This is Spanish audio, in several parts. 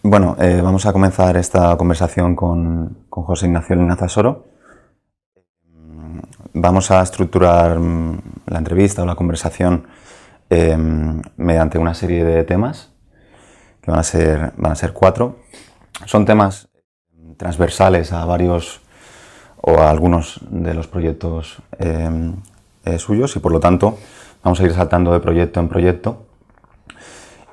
Bueno, vamos a comenzar esta conversación con José Ignacio Linaza Soro. Vamos a estructurar la entrevista o la conversación mediante una serie de temas, que van a ser 4. Son temas transversales a varios o a algunos de los proyectos suyos, y por lo tanto vamos a ir saltando de proyecto en proyecto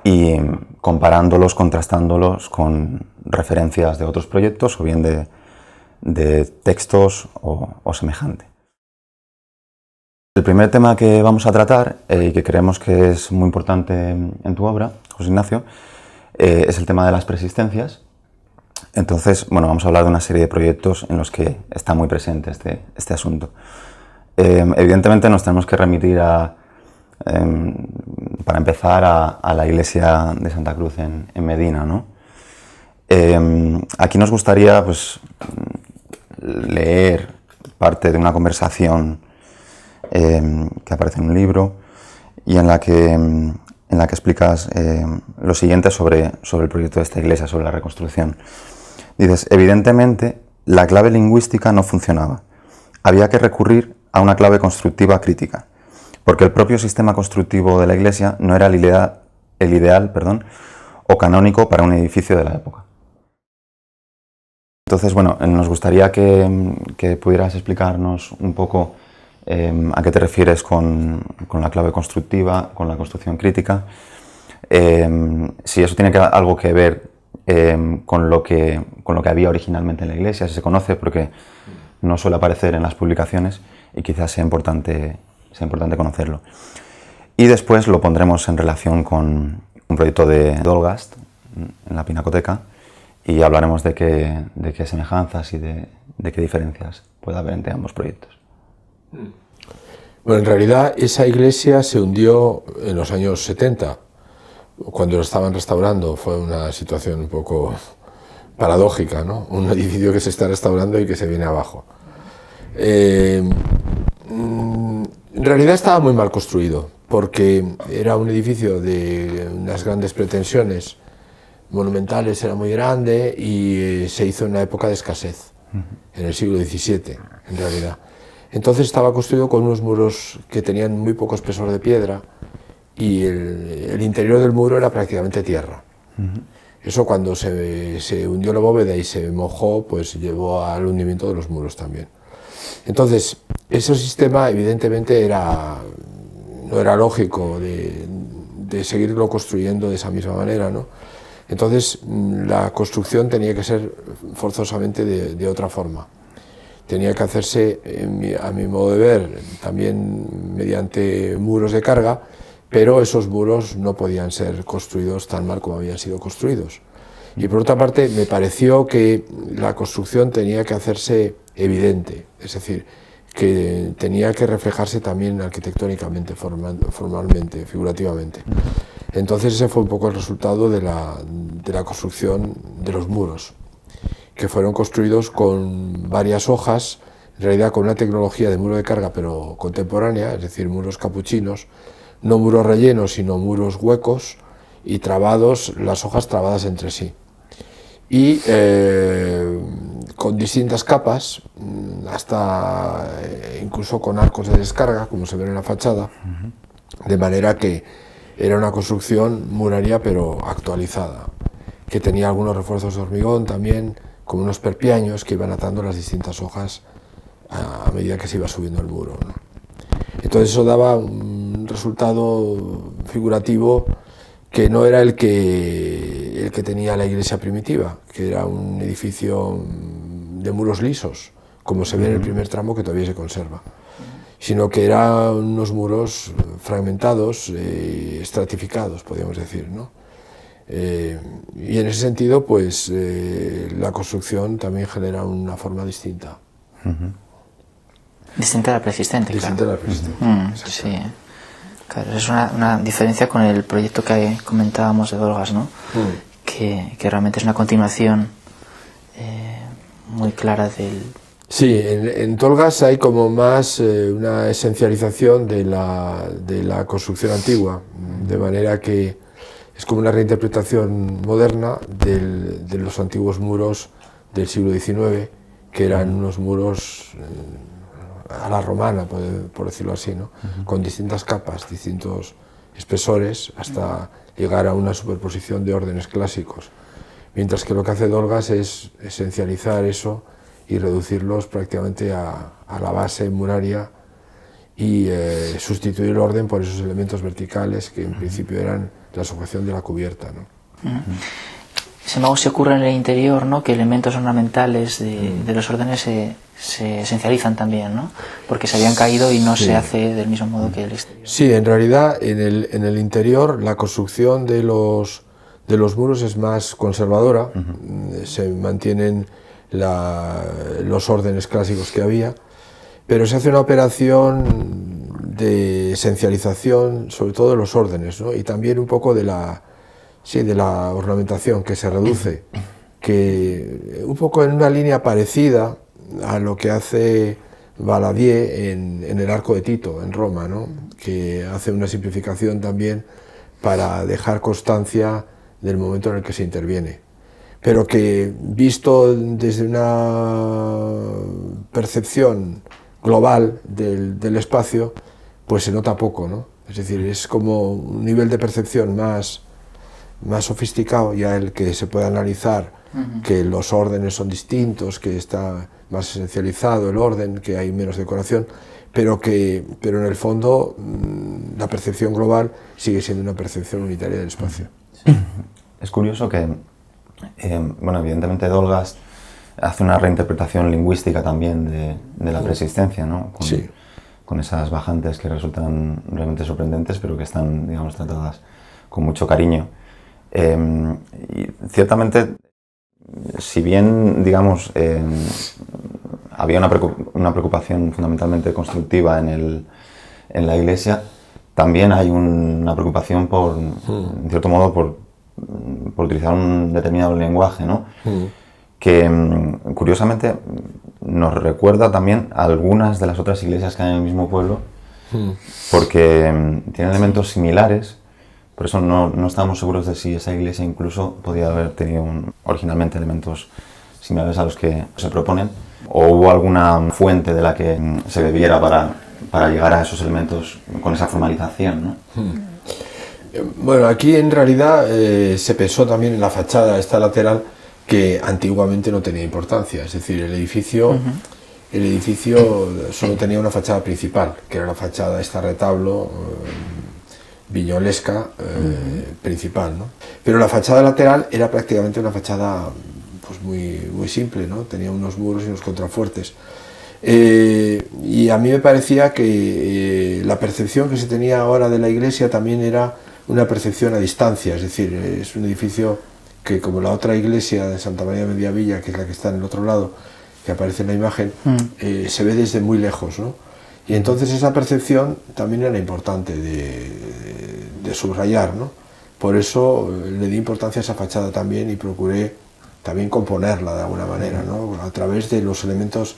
y comparándolos, contrastándolos con referencias de otros proyectos o bien de textos o semejante. El primer tema que vamos a tratar y que creemos que es muy importante en tu obra, José Ignacio, es el tema de las persistencias. Entonces, bueno, vamos a hablar de una serie de proyectos en los que está muy presente este asunto. Evidentemente nos tenemos que remitir para empezar a la iglesia de Santa Cruz en Medina, ¿no? Aquí nos gustaría pues, leer parte de una conversación que aparece en un libro y en la que explicas lo siguiente sobre el proyecto de esta iglesia, sobre la reconstrucción. Dices, evidentemente la clave lingüística no funcionaba. Había que recurrir a una clave constructiva crítica, porque el propio sistema constructivo de la iglesia no era el ideal o canónico para un edificio de la época. Entonces, bueno, nos gustaría que pudieras explicarnos un poco a qué te refieres con la clave constructiva, con la construcción crítica, si eso tiene algo que ver con lo que había originalmente en la iglesia, si se conoce, porque no suele aparecer en las publicaciones y quizás sea importante conocerlo. Y después lo pondremos en relación con un proyecto de Dolgast en la Pinacoteca y hablaremos de qué semejanzas y de qué diferencias puede haber entre ambos proyectos. Bueno, en realidad esa iglesia se hundió en los años 70, cuando lo estaban restaurando. Fue una situación un poco paradójica, ¿no? Un edificio que se está restaurando y que se viene abajo. En realidad estaba muy mal construido, porque era un edificio de unas grandes pretensiones monumentales, era muy grande y se hizo en una época de escasez, en el siglo XVII, en realidad. Entonces estaba construido con unos muros que tenían muy poco espesor de piedra y el interior del muro era prácticamente tierra. Eso, cuando se hundió la bóveda y se mojó, pues llevó al hundimiento de los muros también. Entonces, ese sistema evidentemente no era lógico de seguirlo construyendo de esa misma manera, ¿no? Entonces, la construcción tenía que ser forzosamente de otra forma. Tenía que hacerse, a mi modo de ver, también mediante muros de carga, pero esos muros no podían ser construidos tan mal como habían sido construidos. Y por otra parte, me pareció que la construcción tenía que hacerse evidente, es decir, que tenía que reflejarse también arquitectónicamente, formalmente, figurativamente. Entonces ese fue un poco el resultado de la construcción de los muros, que fueron construidos con varias hojas, en realidad con una tecnología de muro de carga pero contemporánea, es decir, muros capuchinos, no muros rellenos sino muros huecos y trabados, las hojas trabadas entre sí. Y con distintas capas, hasta incluso con arcos de descarga, como se ven en la fachada, de manera que era una construcción muraria pero actualizada, que tenía algunos refuerzos de hormigón también, como unos perpiaños que iban atando las distintas hojas a medida que se iba subiendo el muro, ¿no? Entonces eso daba un resultado figurativo que no era el que tenía la iglesia primitiva, que era un edificio de muros lisos, como se ve en el primer tramo, que todavía se conserva, sino que eran unos muros fragmentados, estratificados, podríamos decir, ¿no? Y en ese sentido, pues la construcción también genera una forma distinta. Distinta a la preexistente, Distinta a la preexistente. Sí. Claro, es una diferencia con el proyecto que comentábamos de Dolgast, ¿no? Que realmente es una continuación muy clara del... Sí, en Dolgast hay como más una esencialización de la construcción antigua, de manera que es como una reinterpretación moderna de los antiguos muros del siglo XIX, que eran unos muros a la romana, por decirlo así, ¿no? Con distintas capas, distintos espesores, hasta llegar a una superposición de órdenes clásicos. Mientras que lo que hace Dolgas es esencializar eso y reducirlos prácticamente a la base muraria y sustituir el orden por esos elementos verticales que en principio eran la sujeción de la cubierta, ¿no? Sin embargo, se ocurre en el interior, ¿no?, que elementos ornamentales de los órdenes se esencializan también, ¿no? Porque se habían caído y no se hace del mismo modo que el exterior. Sí, en realidad en el interior la construcción de los muros es más conservadora, se mantienen los órdenes clásicos que había, pero se hace una operación de esencialización, sobre todo de los órdenes, ¿no? Y también un poco de la ornamentación, que se reduce, que un poco en una línea parecida a lo que hace Valadier en el Arco de Tito, en Roma, ¿no? Que hace una simplificación también para dejar constancia del momento en el que se interviene, pero que visto desde una percepción global del espacio, pues se nota poco, ¿no? Es decir, es como un nivel de percepción más sofisticado, ya el que se puede analizar que los órdenes son distintos, que está más esencializado el orden, que hay menos decoración, pero en el fondo la percepción global sigue siendo una percepción unitaria del espacio. Es curioso que, bueno, evidentemente Dolgas hace una reinterpretación lingüística también de la preexistencia, ¿no? Con esas bajantes que resultan realmente sorprendentes, pero que están, digamos, tratadas con mucho cariño. Y ciertamente, si bien, digamos, había una preocupación fundamentalmente constructiva en la Iglesia, también hay una preocupación en cierto modo, por utilizar un determinado lenguaje, ¿no? Que curiosamente nos recuerda también a algunas de las otras iglesias que hay en el mismo pueblo, porque tienen elementos similares. Por eso no estábamos seguros de si esa iglesia incluso podía haber tenido originalmente elementos similares a los que se proponen, o hubo alguna fuente de la que se bebiera para llegar a esos elementos con esa formalización, ¿no? Bueno, aquí en realidad se pensó también en la fachada esta lateral, que antiguamente no tenía importancia, es decir, el edificio solo tenía una fachada principal, que era la fachada, esta retablo viñolesca principal, ¿no? Pero la fachada lateral era prácticamente una fachada pues muy simple, ¿no? Tenía unos muros y unos contrafuertes. Y a mí me parecía que la percepción que se tenía ahora de la iglesia también era una percepción a distancia, es decir, es un edificio que, como la otra iglesia de Santa María de Mediavilla, que es la que está en el otro lado, que aparece en la imagen, se ve desde muy lejos, ¿no? Y entonces esa percepción también era importante de subrayar, ¿no? Por eso le di importancia a esa fachada también y procuré también componerla de alguna manera, ¿no? A través de los elementos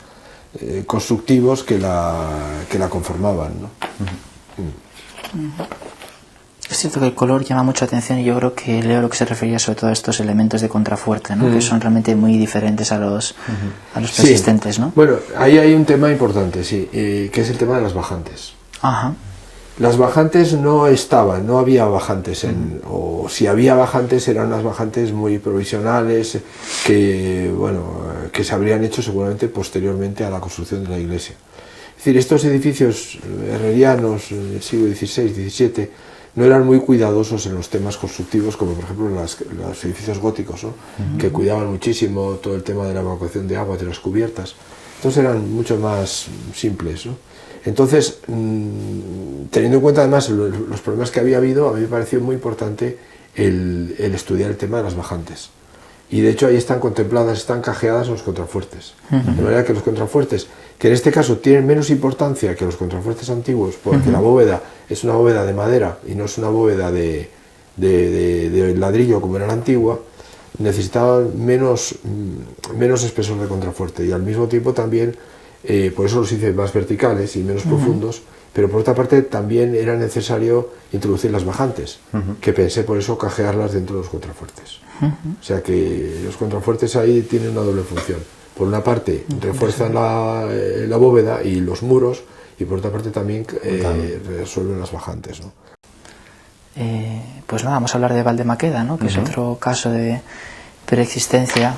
constructivos que la conformaban, ¿no? Es cierto que el color llama mucha atención y yo creo que Leo lo que se refería sobre todo a estos elementos de contrafuerte, ¿no? Que son realmente muy diferentes a los persistentes, ¿no? Bueno, ahí hay un tema importante, sí, que es el tema de las bajantes. Ajá. Las bajantes no había bajantes, o si había bajantes eran unas bajantes muy provisionales que se habrían hecho seguramente posteriormente a la construcción de la iglesia. Es decir, estos edificios herrerianos del siglo XVI, XVII no eran muy cuidadosos en los temas constructivos, como por ejemplo los edificios góticos, ¿no? Que cuidaban muchísimo todo el tema de la evacuación de agua de las cubiertas. Entonces eran mucho más simples, ¿no? Entonces, teniendo en cuenta además los problemas que había habido, a mí me pareció muy importante el estudiar el tema de las bajantes. Y de hecho ahí están contempladas, están cajeadas los contrafuertes. De manera que los contrafuertes, que en este caso tienen menos importancia que los contrafuertes antiguos, porque la bóveda es una bóveda de madera y no es una bóveda de ladrillo como era la antigua, necesitaban menos espesor de contrafuerte, y al mismo tiempo también por eso los hice más verticales y menos profundos, pero por otra parte también era necesario introducir las bajantes, que pensé por eso cajearlas dentro de los contrafuertes. O sea que los contrafuertes ahí tienen una doble función. Por una parte refuerzan la bóveda y los muros, y por otra parte también resuelven las bajantes, ¿no? Pues nada, vamos a hablar de Valdemaqueda, ¿no? Que es otro caso de preexistencia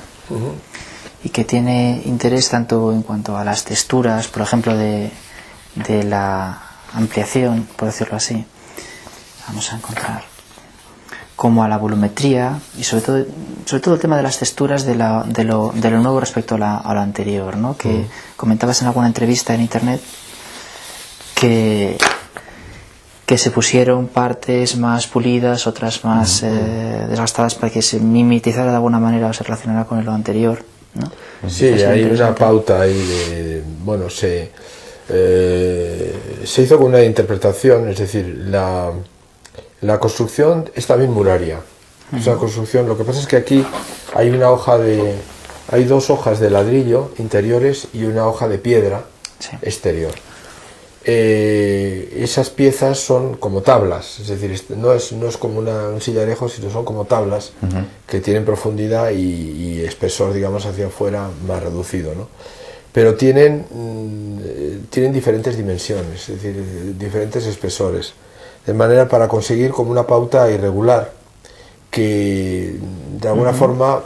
y que tiene interés tanto en cuanto a las texturas, por ejemplo, de la ampliación, por decirlo así, vamos a encontrar, como a la volumetría y sobre todo el tema de las texturas de lo nuevo respecto a lo anterior, ¿no? Que comentabas en alguna entrevista en internet que se pusieron partes más pulidas, otras más desgastadas para que se mimetizara de alguna manera o se relacionara con lo anterior, ¿no? Sí, hay una pauta ahí de, bueno, se hizo con una interpretación, es decir, la construcción es también muraria. Es una construcción, lo que pasa es que aquí hay hay dos hojas de ladrillo interiores y una hoja de piedra exterior. Esas piezas son como tablas, es decir, no es como un sillarejo, sino son como tablas que tienen profundidad y espesor, digamos, hacia afuera más reducido, ¿no? Pero tienen diferentes dimensiones, es decir, diferentes espesores, de manera para conseguir como una pauta irregular que de alguna forma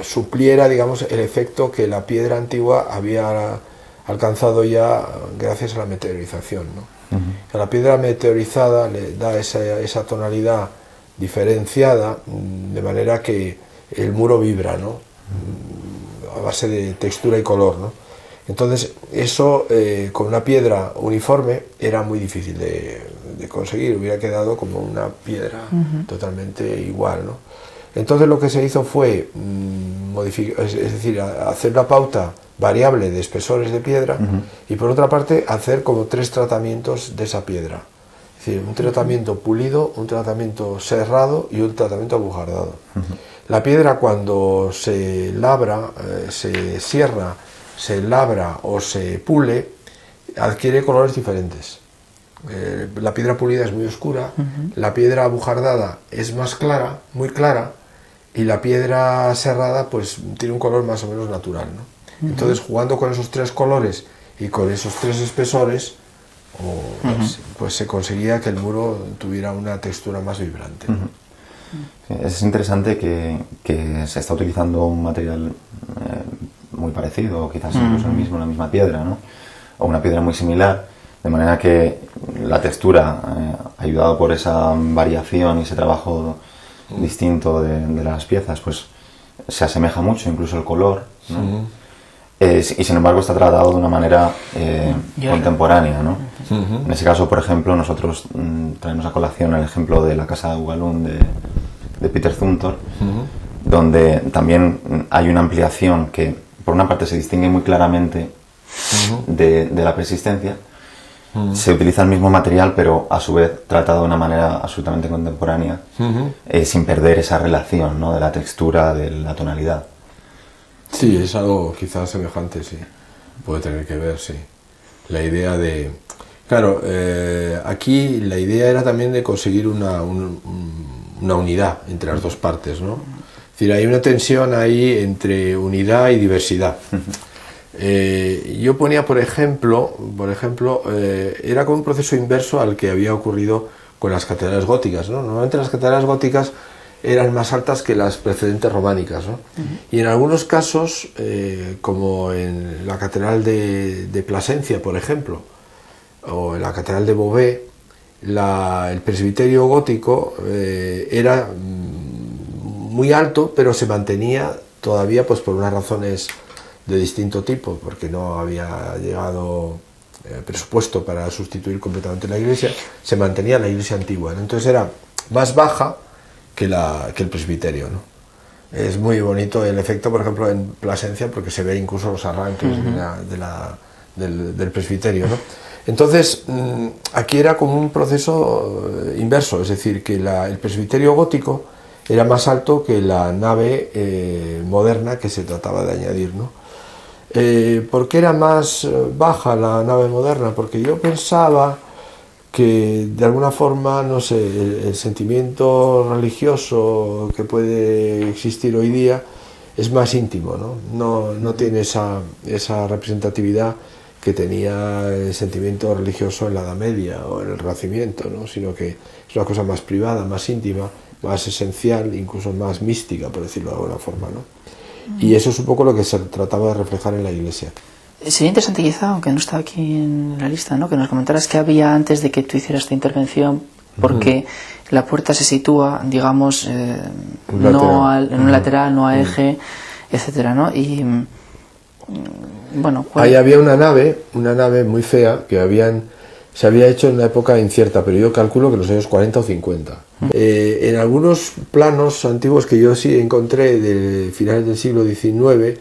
supliera, digamos, el efecto que la piedra antigua había alcanzado ya gracias a la meteorización, ¿no? A la piedra meteorizada le da esa tonalidad diferenciada, de manera que el muro vibra, ¿no? A base de textura y color, ¿no? Entonces eso con una piedra uniforme era muy difícil de conseguir, hubiera quedado como una piedra totalmente igual, ¿no? Entonces lo que se hizo fue modificar, es decir, hacer una pauta variable de espesores de piedra y por otra parte hacer como 3 tratamientos de esa piedra. Es decir, un tratamiento pulido, un tratamiento serrado y un tratamiento abujardado. La piedra cuando se labra, se cierra, se labra o se pule, adquiere colores diferentes. La piedra pulida es muy oscura, la piedra abujardada es más clara, muy clara, y la piedra serrada pues tiene un color más o menos natural, ¿no? Entonces, jugando con esos 3 colores y con esos 3 espesores, pues se conseguía que el muro tuviera una textura más vibrante. Es interesante que se está utilizando un material muy parecido, o quizás incluso la misma piedra, ¿no? O una piedra muy similar, de manera que la textura, ayudado por esa variación y ese trabajo distinto de las piezas, pues se asemeja mucho, incluso el color, ¿no? Y sin embargo está tratado de una manera contemporánea, ¿no? En ese caso, por ejemplo, nosotros traemos a colación el ejemplo de la casa de Ugalún de Peter Zumthor, donde también hay una ampliación que por una parte se distingue muy claramente de la persistencia. Se utiliza el mismo material, pero a su vez tratado de una manera absolutamente contemporánea, sin perder esa relación, ¿no? De la textura, de la tonalidad. Sí, es algo quizás semejante, sí. Puede tener que ver, sí. La idea de... Claro, aquí la idea era también de conseguir una unidad entre las dos partes, ¿no? Es decir, hay una tensión ahí entre unidad y diversidad. Yo ponía, por ejemplo, era como un proceso inverso al que había ocurrido con las catedrales góticas, ¿no? Normalmente las catedrales góticas eran más altas que las precedentes románicas, ¿no? Y en algunos casos, como en la catedral de Plasencia, por ejemplo, o en la catedral de Beauvais, el presbiterio gótico era muy alto, pero se mantenía todavía, pues por unas razones de distinto tipo, porque no había llegado presupuesto para sustituir completamente la iglesia, se mantenía la iglesia antigua, ¿no? Entonces era más baja que el presbiterio, ¿no? Es muy bonito el efecto, por ejemplo, en Plasencia, porque se ve incluso los arranques del presbiterio, ¿no? Entonces, aquí era como un proceso inverso, es decir, que el presbiterio gótico era más alto que la nave moderna que se trataba de añadir, ¿no? ¿Por qué era más baja la nave moderna? Porque yo pensaba que de alguna forma, no sé, el sentimiento religioso que puede existir hoy día es más íntimo, no tiene esa representatividad que tenía el sentimiento religioso en la Edad Media o en el Renacimiento, sino que es una cosa más privada, más íntima, más esencial, incluso más mística, por decirlo de alguna forma, Y eso es un poco lo que se trataba de reflejar en la Iglesia. Sería interesante quizá, aunque no está aquí en la lista, que nos comentaras qué había antes de que tú hicieras esta intervención, porque la puerta se sitúa, digamos, no en un lateral, no a eje, etcétera, ¿no? Y bueno, ahí había una nave muy fea que se había hecho en una época incierta, pero yo calculo que en los años 40 o 50. En algunos planos antiguos que yo sí encontré de finales del siglo XIX,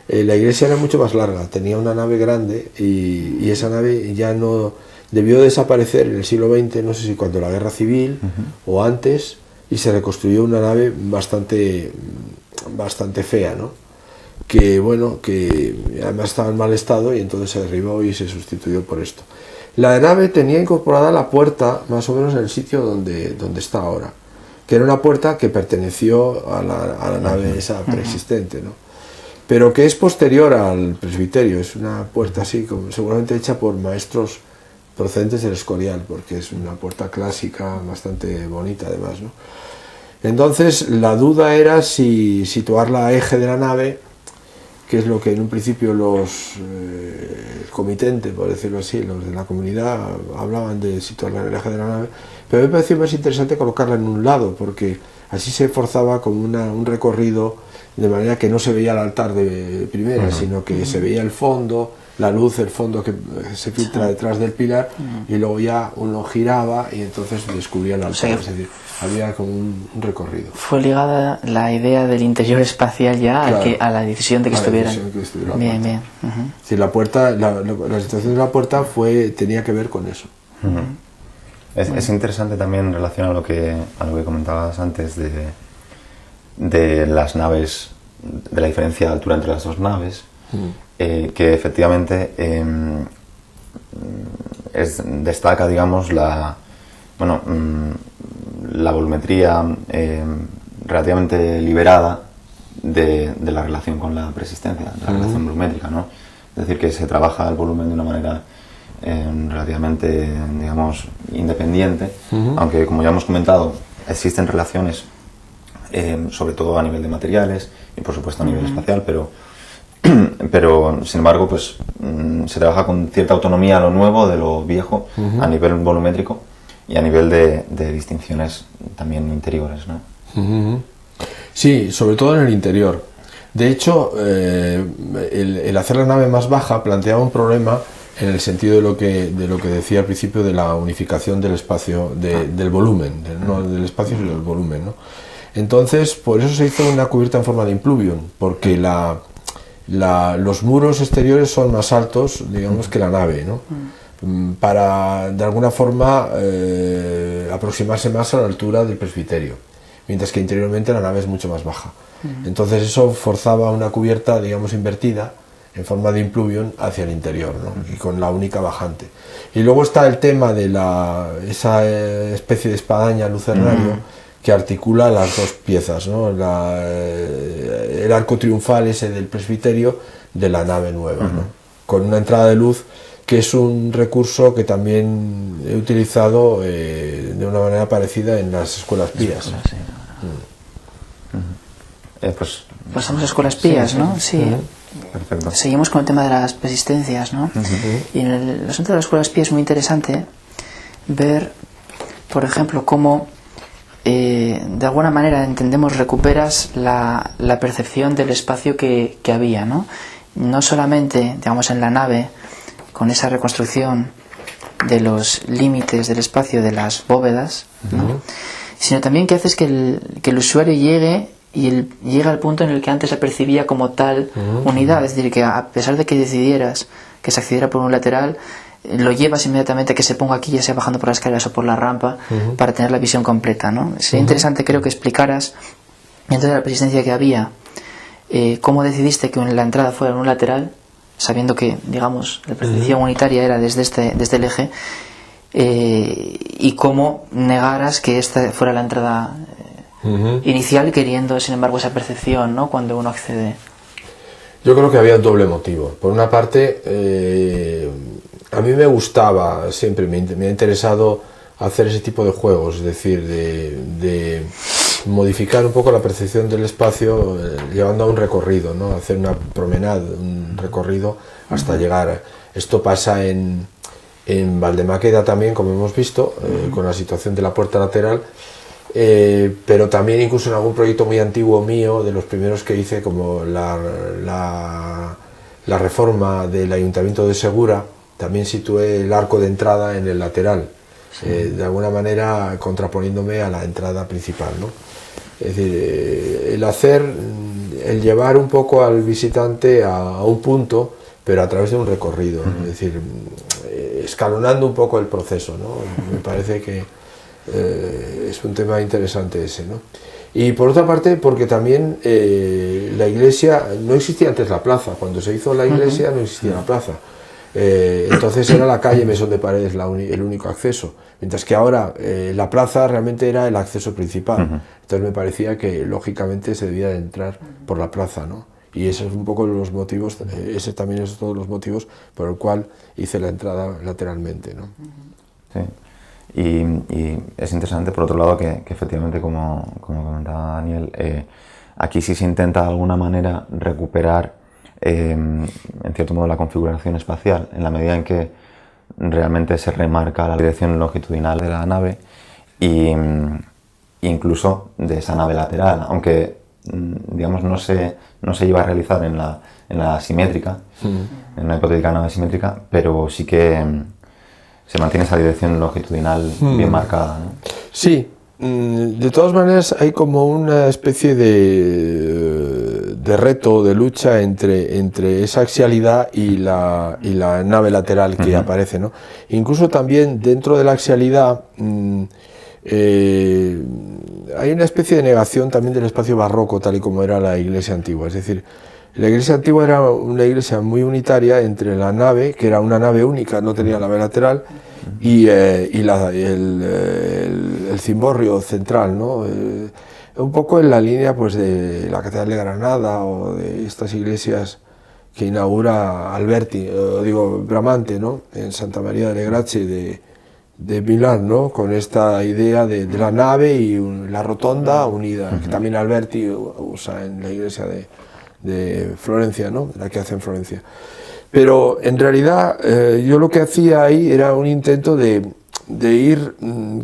la iglesia era mucho más larga, tenía una nave grande y esa nave ya no debió desaparecer en el siglo XX, no sé si cuando la guerra civil o antes, y se reconstruyó una nave bastante fea, que además estaba en mal estado y entonces se derribó y se sustituyó por esto. La nave tenía incorporada la puerta más o menos en el sitio donde está ahora, que era una puerta que perteneció a la nave esa preexistente, pero que es posterior al presbiterio, es una puerta así, seguramente hecha por maestros procedentes del Escorial, porque es una puerta clásica bastante bonita además, Entonces la duda era si situarla a eje de la nave, que es lo que en un principio el comitente, por decirlo así, los de la comunidad hablaban de situarla en el eje de la nave, pero me pareció más interesante colocarla en un lado, porque así se forzaba como un recorrido de manera que no se veía el altar de primera, sino que se veía el fondo, la luz, el fondo que se filtra detrás del pilar, y luego ya uno giraba y entonces descubría el altar, es decir, había como un recorrido. Fue ligada la idea del interior espacial ya, claro, a la decisión de que estuviera bien. Sí, la puerta, la situación de la puerta tenía que ver con eso. Es interesante también en relación a lo que comentabas antes de las naves, de la diferencia de altura entre las dos naves, que efectivamente destaca, digamos, la volumetría relativamente liberada de la relación con la persistencia, de la relación volumétrica, Es decir, que se trabaja el volumen de una manera relativamente, digamos, independiente, aunque, como ya hemos comentado, existen relaciones sobre todo a nivel de materiales y por supuesto a nivel espacial, pero sin embargo pues se trabaja con cierta autonomía a lo nuevo de lo viejo a nivel volumétrico y a nivel de distinciones también interiores, Sí, sobre todo en el interior. De hecho, el hacer la nave más baja planteaba un problema en el sentido de lo que decía al principio de la unificación del espacio, del volumen, no del espacio sino del volumen, Entonces, por eso se hizo una cubierta en forma de impluvium, porque los muros exteriores son más altos, digamos, que la nave, para, de alguna forma, aproximarse más a la altura del presbiterio, mientras que interiormente la nave es mucho más baja. Entonces eso forzaba una cubierta, digamos, invertida, en forma de impluvium hacia el interior, y con la única bajante. Y luego está el tema de esa especie de espadaña lucernario, que articula las dos piezas, el arco triunfal ese del presbiterio de la nave nueva, con una entrada de luz que es un recurso que también he utilizado de una manera parecida en las escuelas pías. Pues pasamos a escuelas pías, Sí. Perfecto. Seguimos con el tema de las persistencias, Y en el asunto de las escuelas pías es muy interesante ver, por ejemplo, cómo de alguna manera recuperas la percepción del espacio que había, no solamente, digamos, en la nave con esa reconstrucción de los límites del espacio de las bóvedas, sino también que haces que el usuario llegue al punto en el que antes se percibía como tal unidad, es decir, que a pesar de que decidieras que se accediera por un lateral, lo llevas inmediatamente a que se ponga aquí, ya sea bajando por las escaleras o por la rampa, para tener la visión completa, Sería interesante, creo, que explicaras, dentro de la persistencia que había, cómo decidiste que la entrada fuera en un lateral sabiendo que, digamos, la percepción unitaria era desde el eje, y cómo negaras que esta fuera la entrada inicial, queriendo, sin embargo, esa percepción, ¿no?, cuando uno accede. Yo creo que había un doble motivo. Por una parte, a mí me gustaba, siempre me ha interesado hacer ese tipo de juegos, es decir, de modificar un poco la percepción del espacio, llevando a un recorrido, ¿no? Hacer una promenade, un recorrido hasta llegar. Esto pasa en Valdemaqueda también, como hemos visto, con la situación de la puerta lateral, pero también incluso en algún proyecto muy antiguo mío, de los primeros que hice, como la reforma del Ayuntamiento de Segura, también situé el arco de entrada en el lateral, de alguna manera contraponiéndome a la entrada principal, ¿no? Es decir, el llevar un poco al visitante a un punto, pero a través de un recorrido, es decir, escalonando un poco el proceso, ¿no? Me parece que es un tema interesante ese, ¿no? Y por otra parte, porque también la iglesia, no existía antes la plaza, cuando se hizo la iglesia no existía la plaza. Entonces era la calle Mesón de Paredes el único acceso, mientras que ahora la plaza realmente era el acceso principal. Entonces me parecía que lógicamente se debía de entrar por la plaza, ¿no? Y ese es un poco los motivos, ese también es todos los motivos por el cual hice la entrada lateralmente, ¿no? Sí. Y es interesante, por otro lado, que efectivamente, como comentaba Daniel, aquí sí se intenta de alguna manera recuperar, en cierto modo, la configuración espacial, en la medida en que realmente se remarca la dirección longitudinal de la nave e incluso de esa nave lateral, aunque digamos no se lleva a realizar en la simétrica, en una hipotética nave simétrica, pero sí que se mantiene esa dirección longitudinal bien marcada, ¿no? Sí, de todas maneras hay como una especie de reto, de lucha entre esa axialidad y la nave lateral que aparece, ¿no? Incluso también dentro de la axialidad hay una especie de negación también del espacio barroco, tal y como era la iglesia antigua. Es decir, la iglesia antigua era una iglesia muy unitaria entre la nave, que era una nave única, no tenía nave lateral, y el cimborrio central, ¿no? Un poco en la línea, pues, de la Catedral de Granada o de estas iglesias que inaugura Alberti, Bramante, ¿no? En Santa María delle Grazie de Milán, ¿no? Con esta idea de la nave y la rotonda unida, que también Alberti usa en la iglesia de Florencia, ¿no? La que hace en Florencia. Pero en realidad yo lo que hacía ahí era un intento de ir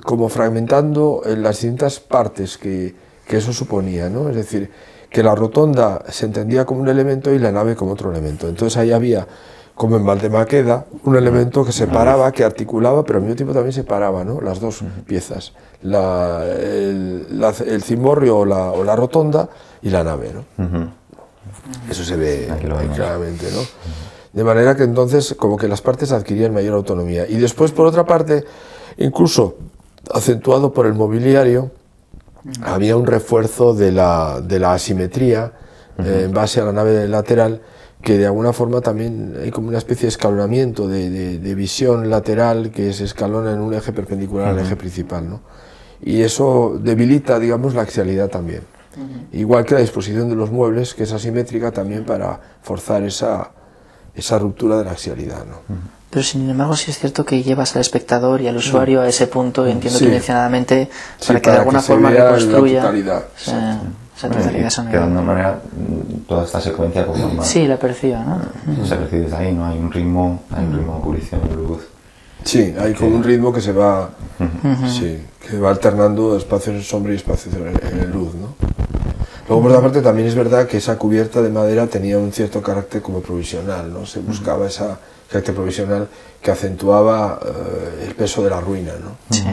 como fragmentando en las distintas partes que eso suponía, ¿no? Es decir, que la rotonda se entendía como un elemento y la nave como otro elemento. Entonces ahí había, como en Valdemaqueda, un elemento que separaba, que articulaba, pero al mismo tiempo también separaba, ¿no? Las dos piezas, el cimborrio o la rotonda y la nave, ¿no? Eso se ve claramente, ¿no? De manera que entonces como que las partes adquirían mayor autonomía. Y después, por otra parte, incluso acentuado por el mobiliario, había un refuerzo de la asimetría en base a la nave lateral, que de alguna forma también hay como una especie de escalonamiento de visión lateral que se escalona en un eje perpendicular al eje principal, ¿no? Y eso debilita, digamos, la axialidad también. Igual que la disposición de los muebles, que es asimétrica también para forzar esa ruptura de la axialidad, ¿no? Pero sin embargo sí es cierto que llevas al espectador y al usuario a ese punto, entiendo que intencionadamente, para que de alguna forma reconstruya esa totalidad sonora. Que de alguna manera toda esta secuencia como más, sí, la perciba, ¿no? Se percibe desde ahí, ¿no? Hay un ritmo de ebullición de luz. Sí, hay como un ritmo que se va, que va alternando espacios en sombra y espacios en luz, ¿no? Luego, por otra parte, también es verdad que esa cubierta de madera tenía un cierto carácter como provisional, ¿no? Se buscaba ese carácter provisional que acentuaba el peso de la ruina, ¿no? Sí.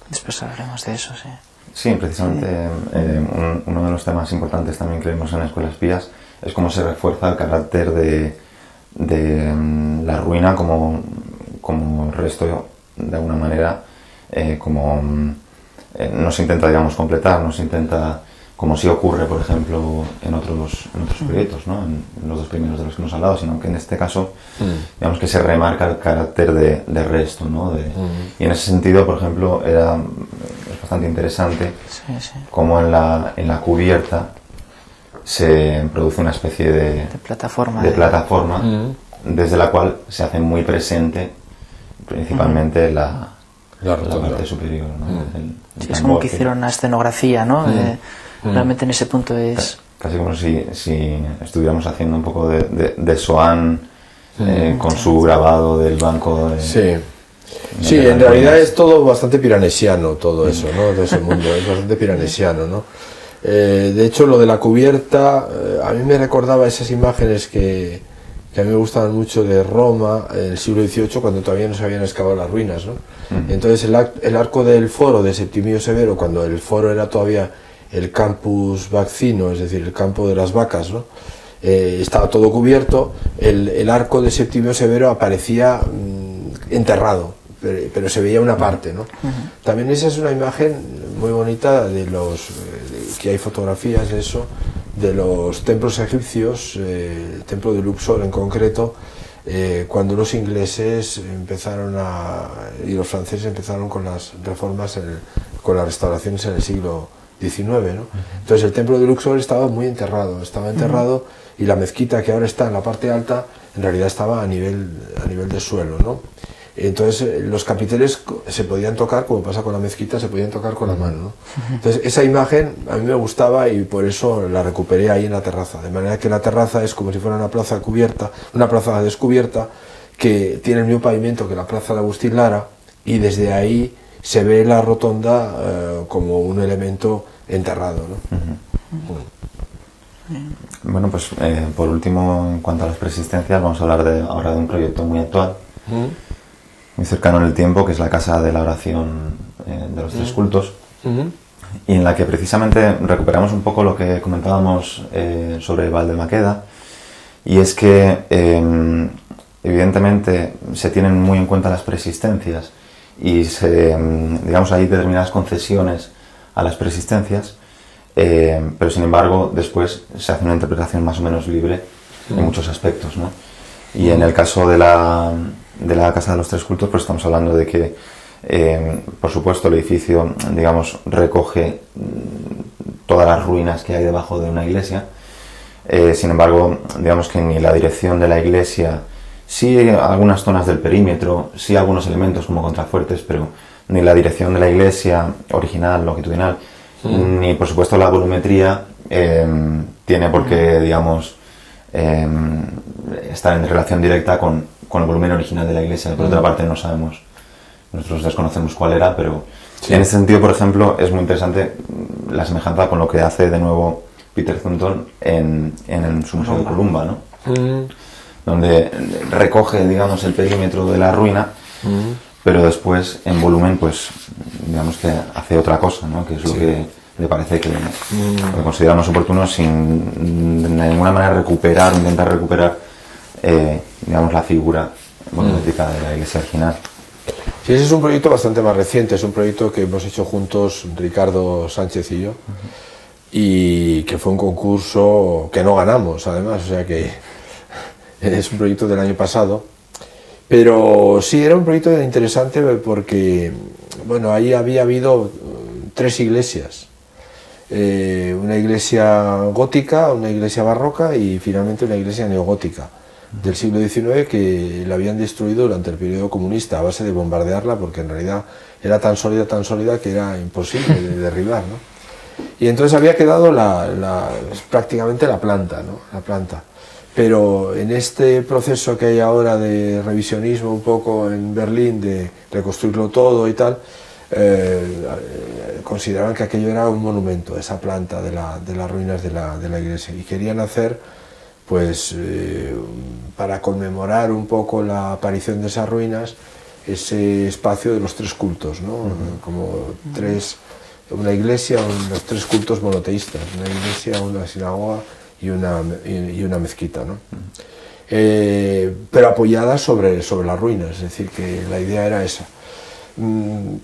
Después hablaremos de eso, sí. Sí, precisamente uno de los temas importantes también que vemos en Escuelas Pías es cómo se refuerza el carácter de la ruina como resto, de alguna manera, no se intenta, digamos, completar, no se intenta como sí ocurre, por ejemplo, en otros proyectos, ¿no? En los dos primeros de los que hemos hablado, sino que en este caso, digamos que se remarca el carácter de resto, ¿no? Y en ese sentido, por ejemplo, es bastante interesante cómo en la cubierta se produce una especie de plataforma desde la cual se hace muy presente principalmente la parte superior, ¿no? Sí, es como que hicieron una escenografía, ¿no? Realmente en ese punto es... Casi como si estuviéramos haciendo un poco de Swan con su grabado del banco de... Sí, en realidad es todo bastante piranesiano, todo eso, ¿no? Todo ese mundo es bastante piranesiano, ¿no? De hecho, lo de la cubierta, a mí me recordaba esas imágenes que a mí me gustaban mucho de Roma en el siglo XVIII, cuando todavía no se habían excavado las ruinas, ¿no? Entonces el arco del foro de Septimio Severo, cuando el foro era todavía el campus vaccino, es decir, el campo de las vacas, ¿no? Estaba todo cubierto, el arco de Septimio Severo aparecía enterrado, pero se veía una parte, ¿no? También esa es una imagen muy bonita de que hay fotografías de eso, de los templos egipcios, el templo de Luxor en concreto, cuando los ingleses y los franceses empezaron con las reformas, con las restauraciones en el siglo XIX, ¿no? Entonces el templo de Luxor estaba muy enterrado, y la mezquita, que ahora está en la parte alta, en realidad estaba a nivel del suelo, ¿no? Entonces los capiteles se podían tocar, como pasa con la mezquita, se podían tocar con la mano, ¿no? Entonces esa imagen a mí me gustaba y por eso la recuperé ahí en la terraza, de manera que la terraza es como si fuera una plaza cubierta, una plaza descubierta, que tiene el mismo pavimento que la plaza de Agustín Lara, y desde ahí se ve la rotonda como un elemento enterrado, ¿no? Bueno, pues por último, en cuanto a las persistencias, vamos a hablar ahora de un proyecto muy actual, muy cercano en el tiempo, que es la Casa de la Oración de los Tres Cultos, y en la que precisamente recuperamos un poco lo que comentábamos sobre Valdemaqueda, y es que evidentemente se tienen muy en cuenta las persistencias y digamos, hay determinadas concesiones a las persistencias, pero sin embargo después se hace una interpretación más o menos libre en muchos aspectos, ¿no? Y en el caso de la Casa de los Tres Cultos, pues estamos hablando de que por supuesto el edificio, digamos, recoge todas las ruinas que hay debajo de una iglesia. Sin embargo, digamos que ni la dirección de la iglesia, sí algunas zonas del perímetro, sí algunos elementos como contrafuertes, pero ni la dirección de la iglesia original, longitudinal, ni por supuesto la volumetría tiene por qué, digamos, estar en relación directa con el volumen original de la iglesia. Por otra parte, no sabemos, nosotros desconocemos cuál era, pero en ese sentido, por ejemplo, es muy interesante la semejanza con lo que hace de nuevo Peter Thornton en su Museo de Columba, ¿no? Donde recoge, digamos, el perímetro de la ruina, pero después en volumen, pues digamos que hace otra cosa, ¿no? Que es lo que le parece que consideramos oportuno, sin de ninguna manera intentar recuperar digamos, la figura volumétrica de la iglesia original. Sí, ese es un proyecto bastante más reciente, es un proyecto que hemos hecho juntos Ricardo Sánchez y yo, y que fue un concurso que no ganamos, además, o sea que es un proyecto del año pasado, pero sí era un proyecto interesante porque, bueno, ahí había habido 3 iglesias, una iglesia gótica, una iglesia barroca y finalmente una iglesia neogótica del siglo XIX, que la habían destruido durante el periodo comunista a base de bombardearla, porque en realidad era tan sólida que era imposible de derribar, ¿no? Y entonces había quedado prácticamente la planta, ¿no? La planta. Pero en este proceso que hay ahora de revisionismo un poco en Berlín, de reconstruirlo todo y tal, consideraban que aquello era un monumento, esa planta de las ruinas de la iglesia, y querían hacer, pues, para conmemorar un poco la aparición de esas ruinas, ese espacio de los 3 cultos, ¿no? Como una iglesia, los 3 cultos monoteístas, una iglesia, una sinagoga y una mezquita, ¿no? Pero apoyada sobre las ruinas, es decir, que la idea era esa.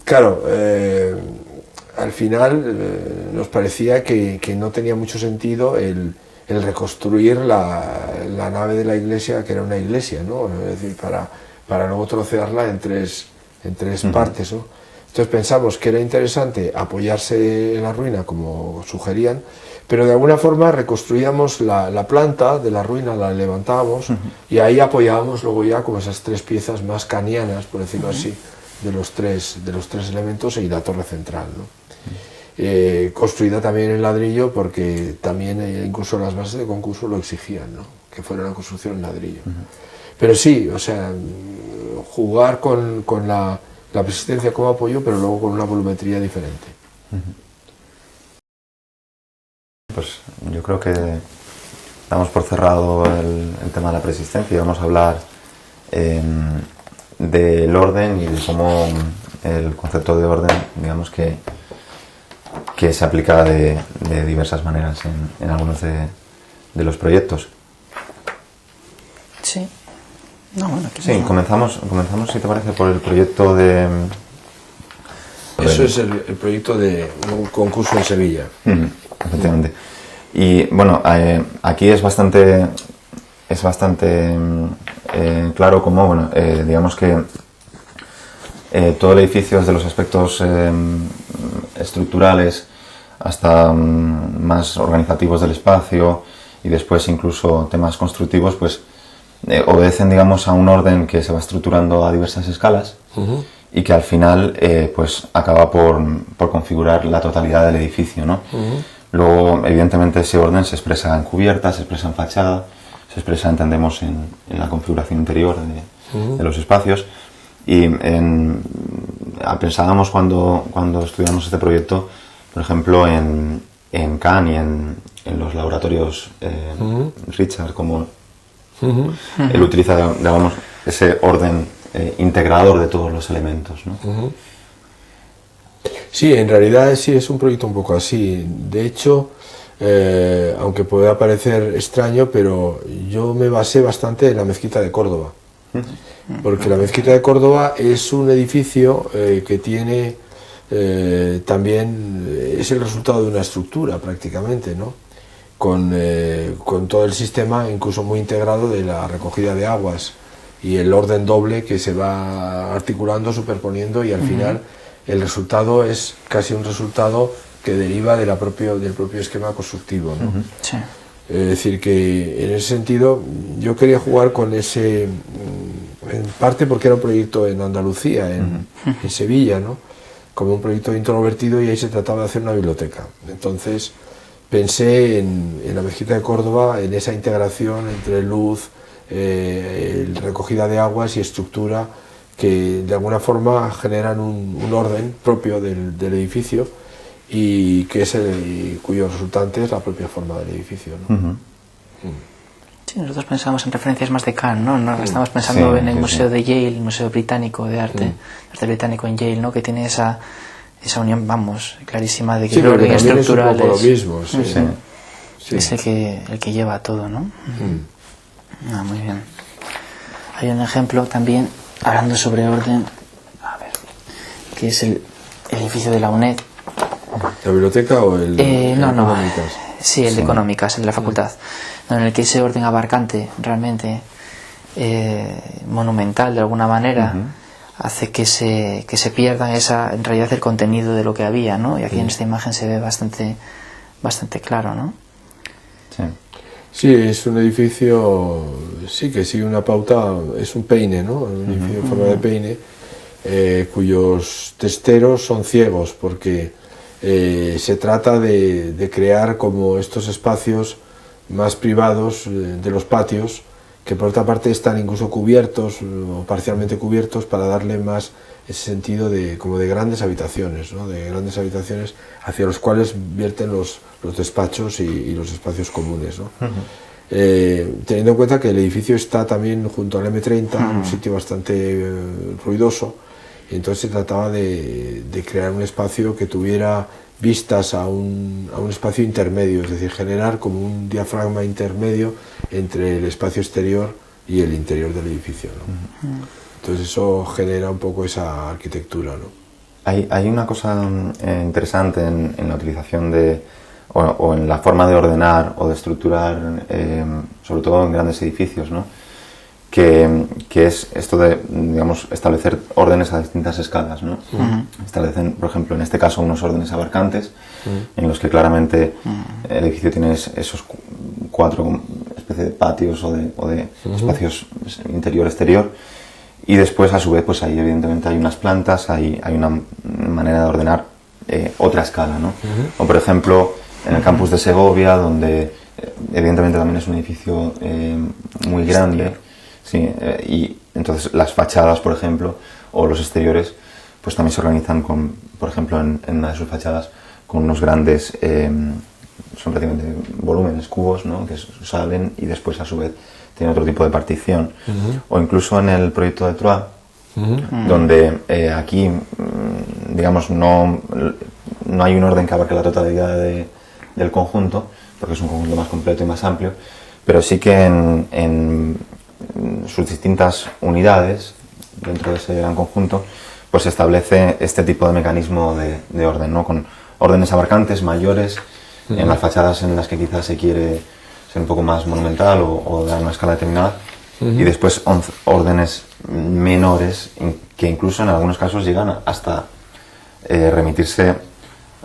Claro, al final nos parecía que no tenía mucho sentido el reconstruir la nave de la iglesia, que era una iglesia, ¿no? Es decir, para luego trocearla en tres partes, ¿no? Entonces pensamos que era interesante apoyarse en la ruina, como sugerían, pero de alguna forma reconstruíamos la planta de la ruina, la levantábamos y ahí apoyábamos luego ya como esas tres piezas más canianas, por decirlo así, de los tres elementos y la torre central, ¿no? Construida también en ladrillo, porque también incluso las bases de concurso lo exigían, ¿no? Que fuera una construcción en ladrillo. Pero sí, o sea, jugar con la persistencia como apoyo, pero luego con una volumetría diferente. Pues yo creo que damos por cerrado el tema de la persistencia y vamos a hablar del orden y de cómo el concepto de orden, digamos que se aplica de diversas maneras en algunos de los proyectos. Sí. No, bueno, sí, comenzamos, si te parece, por el proyecto de... Eso es el proyecto de un concurso en Sevilla. Efectivamente. Y bueno, aquí es bastante claro cómo, bueno, digamos que todo el edificio, desde los aspectos estructurales hasta más organizativos del espacio y después incluso temas constructivos, pues obedecen, digamos, a un orden que se va estructurando a diversas escalas y que al final pues acaba por configurar la totalidad del edificio, ¿no? Luego, evidentemente, ese orden se expresa en cubierta, se expresa en fachada, se expresa, entendemos, en la configuración interior de los espacios. Y pensábamos cuando estudiamos este proyecto, por ejemplo, en Kahn y en los laboratorios Richard, como él utiliza, digamos, ese orden integrador de todos los elementos, ¿no? Sí, en realidad sí es un proyecto un poco así. De hecho, aunque pueda parecer extraño, pero yo me basé bastante en la mezquita de Córdoba. Porque la mezquita de Córdoba es un edificio que tiene también, es el resultado de una estructura prácticamente, ¿no? Con todo el sistema incluso muy integrado de la recogida de aguas y el orden doble que se va articulando, superponiendo, y al final el resultado es casi un resultado que deriva del propio esquema constructivo, ¿no? Sí. Es decir, que en ese sentido yo quería jugar con ese, en parte porque era un proyecto en Andalucía, en Sevilla, ¿no? Como un proyecto introvertido, y ahí se trataba de hacer una biblioteca. Entonces pensé en la mezquita de Córdoba, en esa integración entre luz, recogida de aguas y estructura, que de alguna forma generan un orden propio del edificio, y que es cuyo resultante es la propia forma del edificio, ¿no? Sí, nosotros pensamos en referencias más de Kahn, ¿no? Estamos pensando en el Museo de Yale, el Museo Británico de Arte Británico en Yale, ¿no? Que tiene esa unión, vamos, clarísima de que el orden estructural es un poco lo mismo, es el que lleva todo, ¿no? Muy bien. Hay un ejemplo también, hablando sobre orden, a ver, que es el edificio de la UNED. ¿La biblioteca o el Económicas? Sí, el de Económicas, el de la facultad, en el que ese orden abarcante, realmente monumental de alguna manera, hace que se pierda en realidad el contenido de lo que había, ¿no? Y aquí en esta imagen se ve bastante claro, ¿no? Sí. Sí, es un edificio, sí, que sigue una pauta, es un peine, ¿no? Un edificio en forma de peine, cuyos testeros son ciegos, porque se trata de crear como estos espacios más privados de los patios, que por otra parte están incluso cubiertos o parcialmente cubiertos, para darle más ese sentido como de grandes habitaciones, ¿no? De grandes habitaciones hacia los cuales vierten los despachos y los espacios comunes, ¿no? Teniendo en cuenta que el edificio está también junto al M30, un sitio bastante ruidoso, y entonces se trataba de crear un espacio que tuviera vistas a un espacio intermedio, es decir, generar como un diafragma intermedio entre el espacio exterior y el interior del edificio, ¿no? Entonces eso genera un poco esa arquitectura, ¿no? Hay una cosa interesante en la utilización o en la forma de ordenar o de estructurar, sobre todo en grandes edificios, ¿no? Que es esto de, digamos, establecer órdenes a distintas escalas, ¿no? Establecen, por ejemplo, en este caso, unos órdenes abarcantes, en los que claramente el edificio tiene esos 4 especies de patios o de espacios interior-exterior, y después, a su vez, pues ahí evidentemente hay unas plantas, hay una manera de ordenar otra escala, ¿no? O, por ejemplo, en el campus de Segovia, donde evidentemente también es un edificio muy grande, sí, y entonces las fachadas, por ejemplo, o los exteriores, pues también se organizan con, por ejemplo, en una de sus fachadas, con unos grandes, son prácticamente volúmenes, cubos, ¿no? Que salen y después, a su vez, tiene otro tipo de partición. O incluso en el proyecto de Troyes, donde aquí, digamos, no hay un orden que abarque la totalidad del conjunto, porque es un conjunto más completo y más amplio, pero sí que en sus distintas unidades, dentro de ese gran conjunto, pues se establece este tipo de mecanismo de orden, ¿no? Con órdenes abarcantes, mayores, en las fachadas en las que quizás se quiere ser un poco más monumental o dar una escala determinada, y después órdenes menores, que incluso en algunos casos llegan hasta remitirse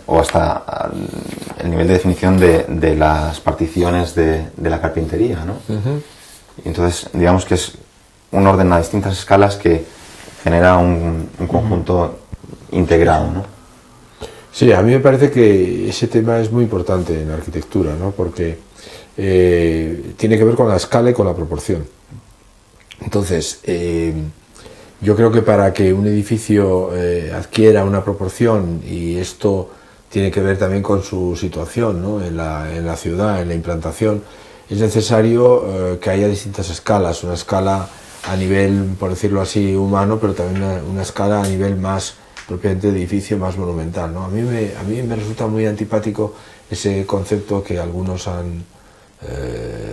o hasta el nivel de definición de las particiones de la carpintería, ¿no? Entonces, digamos que es un orden a distintas escalas que genera un conjunto integrado, ¿no? Sí, a mí me parece que ese tema es muy importante en la arquitectura, ¿no? Porque tiene que ver con la escala y con la proporción. Entonces, yo creo que para que un edificio adquiera una proporción, y esto tiene que ver también con su situación, ¿no? en la ciudad, en la implantación, es necesario que haya distintas escalas, una escala a nivel, por decirlo así, humano, pero también una escala a nivel más propiamente de edificio, más monumental, ¿no? A mí me resulta muy antipático ese concepto que algunos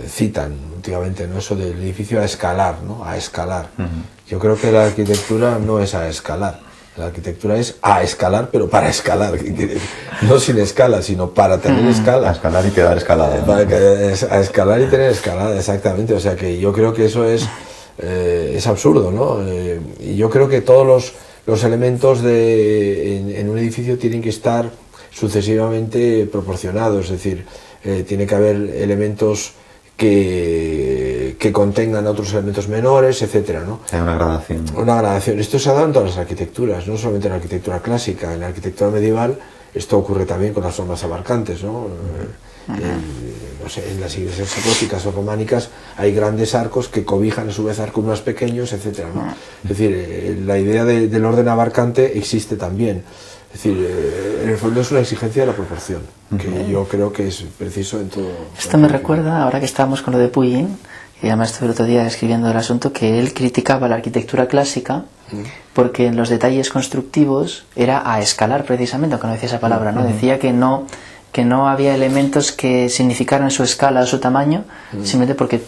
citan últimamente, ¿no? Eso del edificio a escalar, ¿no? A escalar. Yo creo que la arquitectura no es a escalar. La arquitectura es a escalar, pero para escalar. No sin escala, sino para tener escala. A escalar y quedar escalada. A escalar y tener escalada, exactamente. O sea que yo creo que eso es absurdo, ¿no? Y yo creo que todos los elementos en un edificio tienen que estar sucesivamente proporcionados. Es decir, tiene que haber elementos que contengan otros elementos menores, etcétera, ¿no? Hay una gradación. Una gradación. Esto se ha dado en todas las arquitecturas, no solamente en la arquitectura clásica. En la arquitectura medieval esto ocurre también con las formas abarcantes, ¿no? No sé, en las iglesias góticas o románicas hay grandes arcos que cobijan a su vez arcos más pequeños, etcétera, ¿no? Es decir, la idea del orden abarcante existe también. Es decir, en el fondo es una exigencia de la proporción, que yo creo que es preciso en todo. Esto me recuerda, ahora que estábamos con lo de Puyin, y además estuve el otro día escribiendo el asunto, que él criticaba la arquitectura clásica porque en los detalles constructivos era a escalar precisamente, aunque no decía esa palabra, ¿no? Decía que no había elementos que significaran su escala o su tamaño, simplemente porque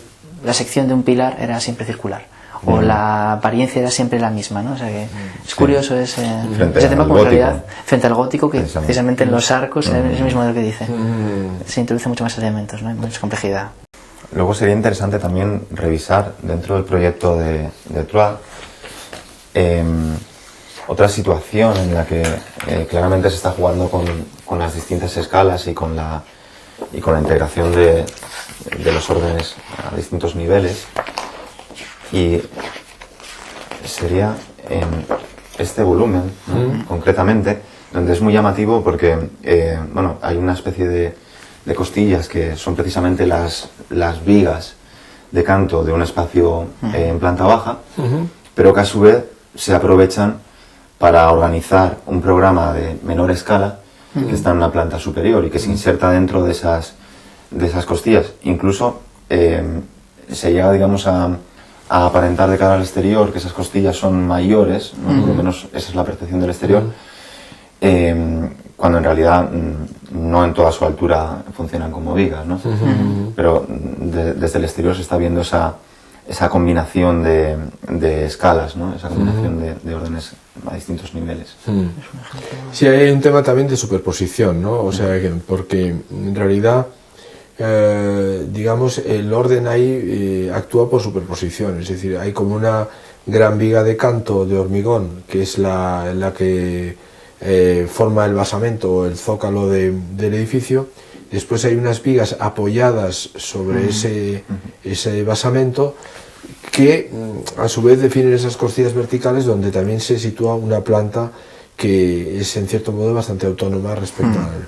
la sección de un pilar era siempre circular. O la apariencia era siempre la misma, ¿no? O sea que es curioso ese tema, como en realidad, frente al gótico, que precisamente en los arcos es el mismo de lo que dice. Se introduce mucho más elementos, ¿no? Hay mucha complejidad. Luego sería interesante también revisar dentro del proyecto de Troyes otra situación en la que claramente se está jugando con las distintas escalas y con la integración de los órdenes a distintos niveles. Y sería en este volumen, ¿no? Concretamente, donde es muy llamativo porque bueno, hay una especie de costillas que son precisamente las vigas de canto de un espacio en planta baja, pero que a su vez se aprovechan para organizar un programa de menor escala que está en una planta superior y que se inserta dentro de esas costillas. Incluso se llega, digamos, a aparentar de cara al exterior que esas costillas son mayores, ¿no? Por lo menos esa es la percepción del exterior, cuando en realidad no en toda su altura funcionan como vigas, ¿no? Pero desde el exterior se está viendo esa esa combinación de escalas, ¿no? Esa combinación de órdenes a distintos niveles. Sí, hay un tema también de superposición, ¿no? O sea, porque en realidad, digamos, el orden ahí actúa por superposición, es decir, hay como una gran viga de canto de hormigón, que es la que forma el basamento o el zócalo del edificio. Después hay unas vigas apoyadas sobre ese basamento que a su vez definen esas costillas verticales, donde también se sitúa una planta que es en cierto modo bastante autónoma respecto a él.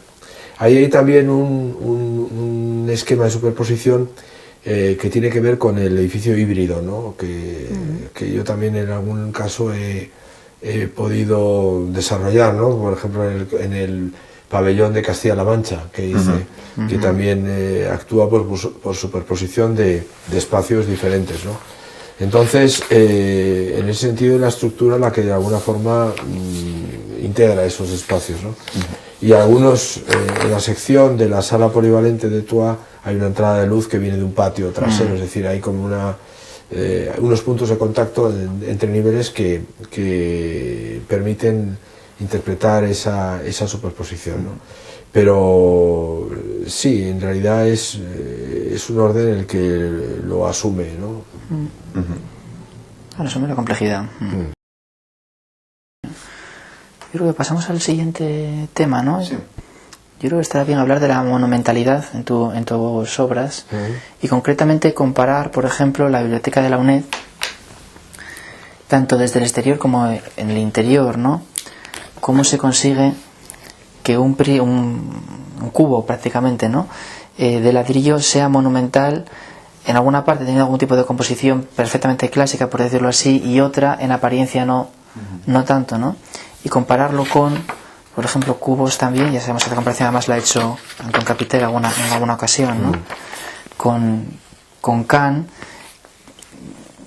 Ahí hay también un esquema de superposición que tiene que ver con el edificio híbrido, ¿no? que yo también en algún caso he podido desarrollar, ¿no? Por ejemplo en el pabellón de Castilla-La Mancha, que hice, que también actúa por superposición de espacios diferentes, ¿no? Entonces, en ese sentido, la estructura la que de alguna forma integra esos espacios, ¿no? Y algunos, en la sección de la sala polivalente de Troyes hay una entrada de luz que viene de un patio trasero, es decir, hay como unos puntos de contacto entre niveles que permiten interpretar esa superposición, ¿no? Pero sí, en realidad es un orden el que lo asume, ¿no? Asume la complejidad. Yo creo que pasamos al siguiente tema, ¿no? Sí. Yo creo que estará bien hablar de la monumentalidad en tus obras y concretamente comparar, por ejemplo, la biblioteca de la UNED, tanto desde el exterior como en el interior, ¿no? Cómo se consigue que un cubo prácticamente, ¿no? De ladrillo sea monumental, en alguna parte teniendo algún tipo de composición perfectamente clásica, por decirlo así, y otra en apariencia no tanto, ¿no? Y compararlo con, por ejemplo, cubos también, ya sabemos que la comparación además la ha hecho Antón Capitel en alguna ocasión, ¿no? Con Kahn,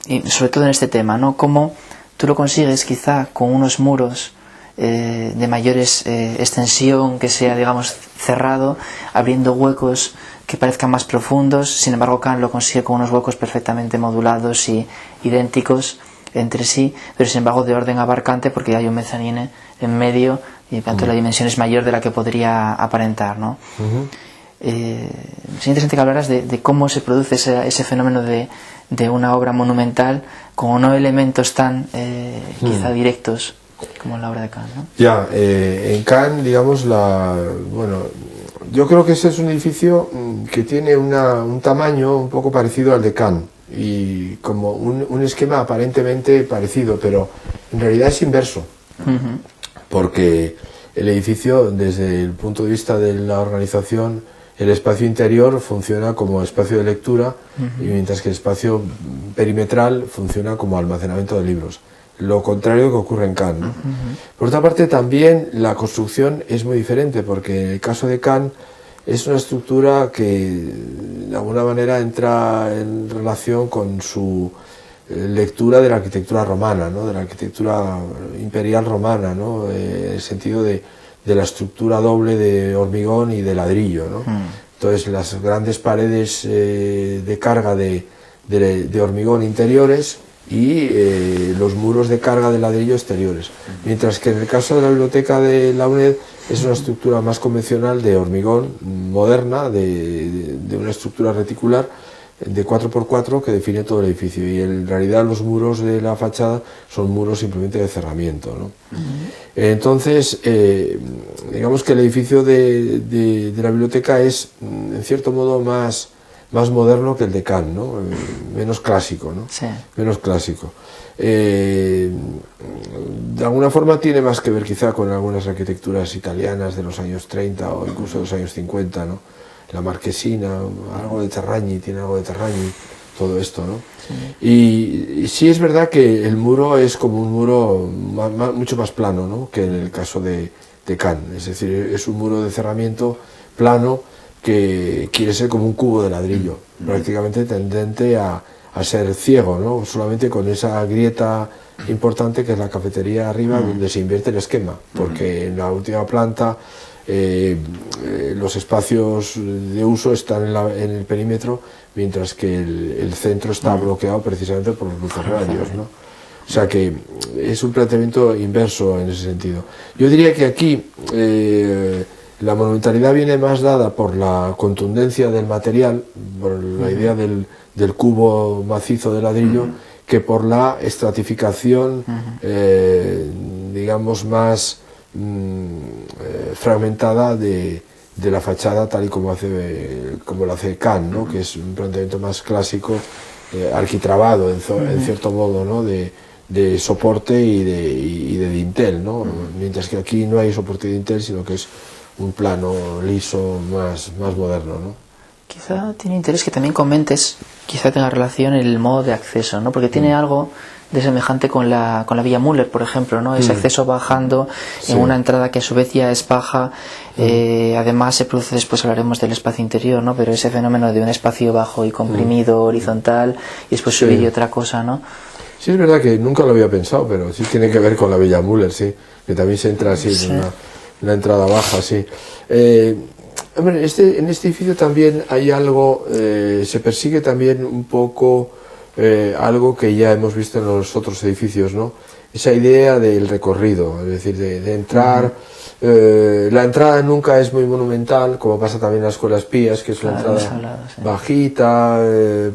y sobre todo en este tema, ¿no? Cómo tú lo consigues quizá con unos muros de mayores extensión, que sea, digamos, cerrado, abriendo huecos que parezcan más profundos. Sin embargo, Kahn lo consigue con unos huecos perfectamente modulados y idénticos entre sí, pero sin embargo de orden abarcante, porque hay un mezanine en medio y por tanto la dimensión es mayor de la que podría aparentar, ¿no? Sería interesante que hablaras de cómo se produce ese fenómeno de una obra monumental con no elementos tan quizá directos como en la obra de Kahn, ¿no? Ya, en Kahn, digamos, bueno, yo creo que ese es un edificio que tiene un tamaño un poco parecido al de Kahn y como un esquema aparentemente parecido, pero en realidad es inverso, porque el edificio, desde el punto de vista de la organización, el espacio interior funciona como espacio de lectura y mientras que el espacio perimetral funciona como almacenamiento de libros. Lo contrario que ocurre en Kahn, ¿no? Por otra parte, también la construcción es muy diferente, porque en el caso de Kahn es una estructura que de alguna manera entra en relación con su lectura de la arquitectura romana, ¿no? De la arquitectura imperial romana, ¿no? En el sentido de la estructura doble de hormigón y de ladrillo, ¿no? Entonces las grandes paredes de carga de hormigón interiores y los muros de carga de ladrillo exteriores, mientras que en el caso de la biblioteca de la UNED es una estructura más convencional de hormigón, moderna, de una estructura reticular de 4x4 que define todo el edificio, y en realidad los muros de la fachada son muros simplemente de cerramiento, ¿no? Entonces, digamos que el edificio de la biblioteca es en cierto modo más moderno que el de Kahn, ¿no? Menos clásico, ¿no? Sí. Menos clásico. De alguna forma tiene más que ver quizá con algunas arquitecturas italianas de los años 30 o incluso de los años 50, ¿no? La Marquesina, algo de Terragni, tiene algo de Terragni, todo esto, ¿no? Sí. Y sí es verdad que el muro es como un muro mucho más plano, ¿no? Que en el caso de Kahn, es decir, es un muro de cerramiento plano que quiere ser como un cubo de ladrillo, prácticamente tendente a ser ciego, ¿no? Solamente con esa grieta importante que es la cafetería arriba, donde se invierte el esquema, porque en la última planta los espacios de uso están en el perímetro, mientras que el centro está bloqueado precisamente por los lucerrarios, ¿no? O sea que es un planteamiento inverso en ese sentido. Yo diría que aquí la monumentalidad viene más dada por la contundencia del material, por la idea del cubo macizo de ladrillo, que por la estratificación, digamos, más fragmentada de la fachada, tal y como lo hace Kahn, ¿no? Que es un planteamiento más clásico, arquitrabado en cierto modo, ¿no? de soporte y de dintel, ¿no? Mientras que aquí no hay soporte de dintel, sino que es un plano liso más moderno, ¿no? Quizá tiene interés que también comentes, quizá tenga relación el modo de acceso, ¿no? Porque tiene algo de semejante con la Villa Müller, por ejemplo, ¿no? Ese acceso bajando en una entrada que a su vez ya es baja. Además se produce, después hablaremos del espacio interior, ¿no? Pero ese fenómeno de un espacio bajo y comprimido, horizontal, y después subir y otra cosa, ¿no? Sí, es verdad que nunca lo había pensado, pero sí tiene que ver con la Villa Müller, sí, que también se entra así, en una entrada baja, sí. Hombre, en este edificio también hay algo, se persigue también un poco algo que ya hemos visto en los otros edificios, ¿no? Esa idea del recorrido, es decir, de entrar. La entrada nunca es muy monumental, como pasa también en las escuelas pías, que es una entrada bajita,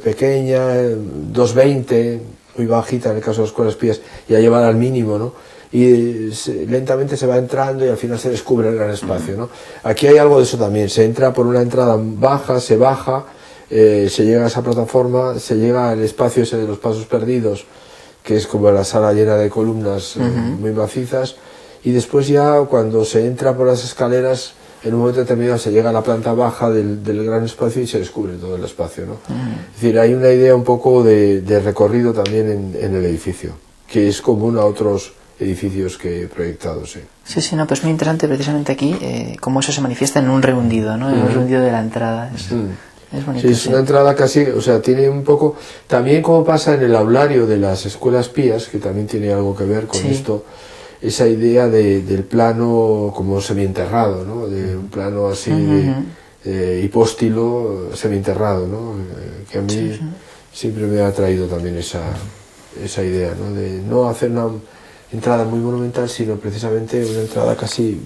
pequeña, 220, muy bajita en el caso de las escuelas pías, ya llevada al mínimo, ¿no? Y lentamente se va entrando y al final se descubre el gran espacio, ¿no? Aquí hay algo de eso también, se entra por una entrada baja, se baja, se llega a esa plataforma, se llega al espacio ese de los pasos perdidos, que es como la sala llena de columnas muy macizas, y después ya cuando se entra por las escaleras, en un momento determinado se llega a la planta baja del gran espacio y se descubre todo el espacio, ¿no? Es decir, hay una idea un poco de recorrido también en el edificio, que es común a otros edificios que he proyectado, sí. Sí, no, pues muy interesante precisamente aquí cómo eso se manifiesta en un rehundido, ¿no? En un rehundido de la entrada. Es bonito, sí, es una entrada casi, o sea, tiene un poco, también como pasa en el aulario de las escuelas pías, que también tiene algo que ver con esto, esa idea del plano como semienterrado, ¿no? De un plano así de hipóstilo semienterrado, ¿no? Que a mí siempre me ha atraído también esa idea, ¿no? De no hacer una entrada muy monumental, sino precisamente una entrada casi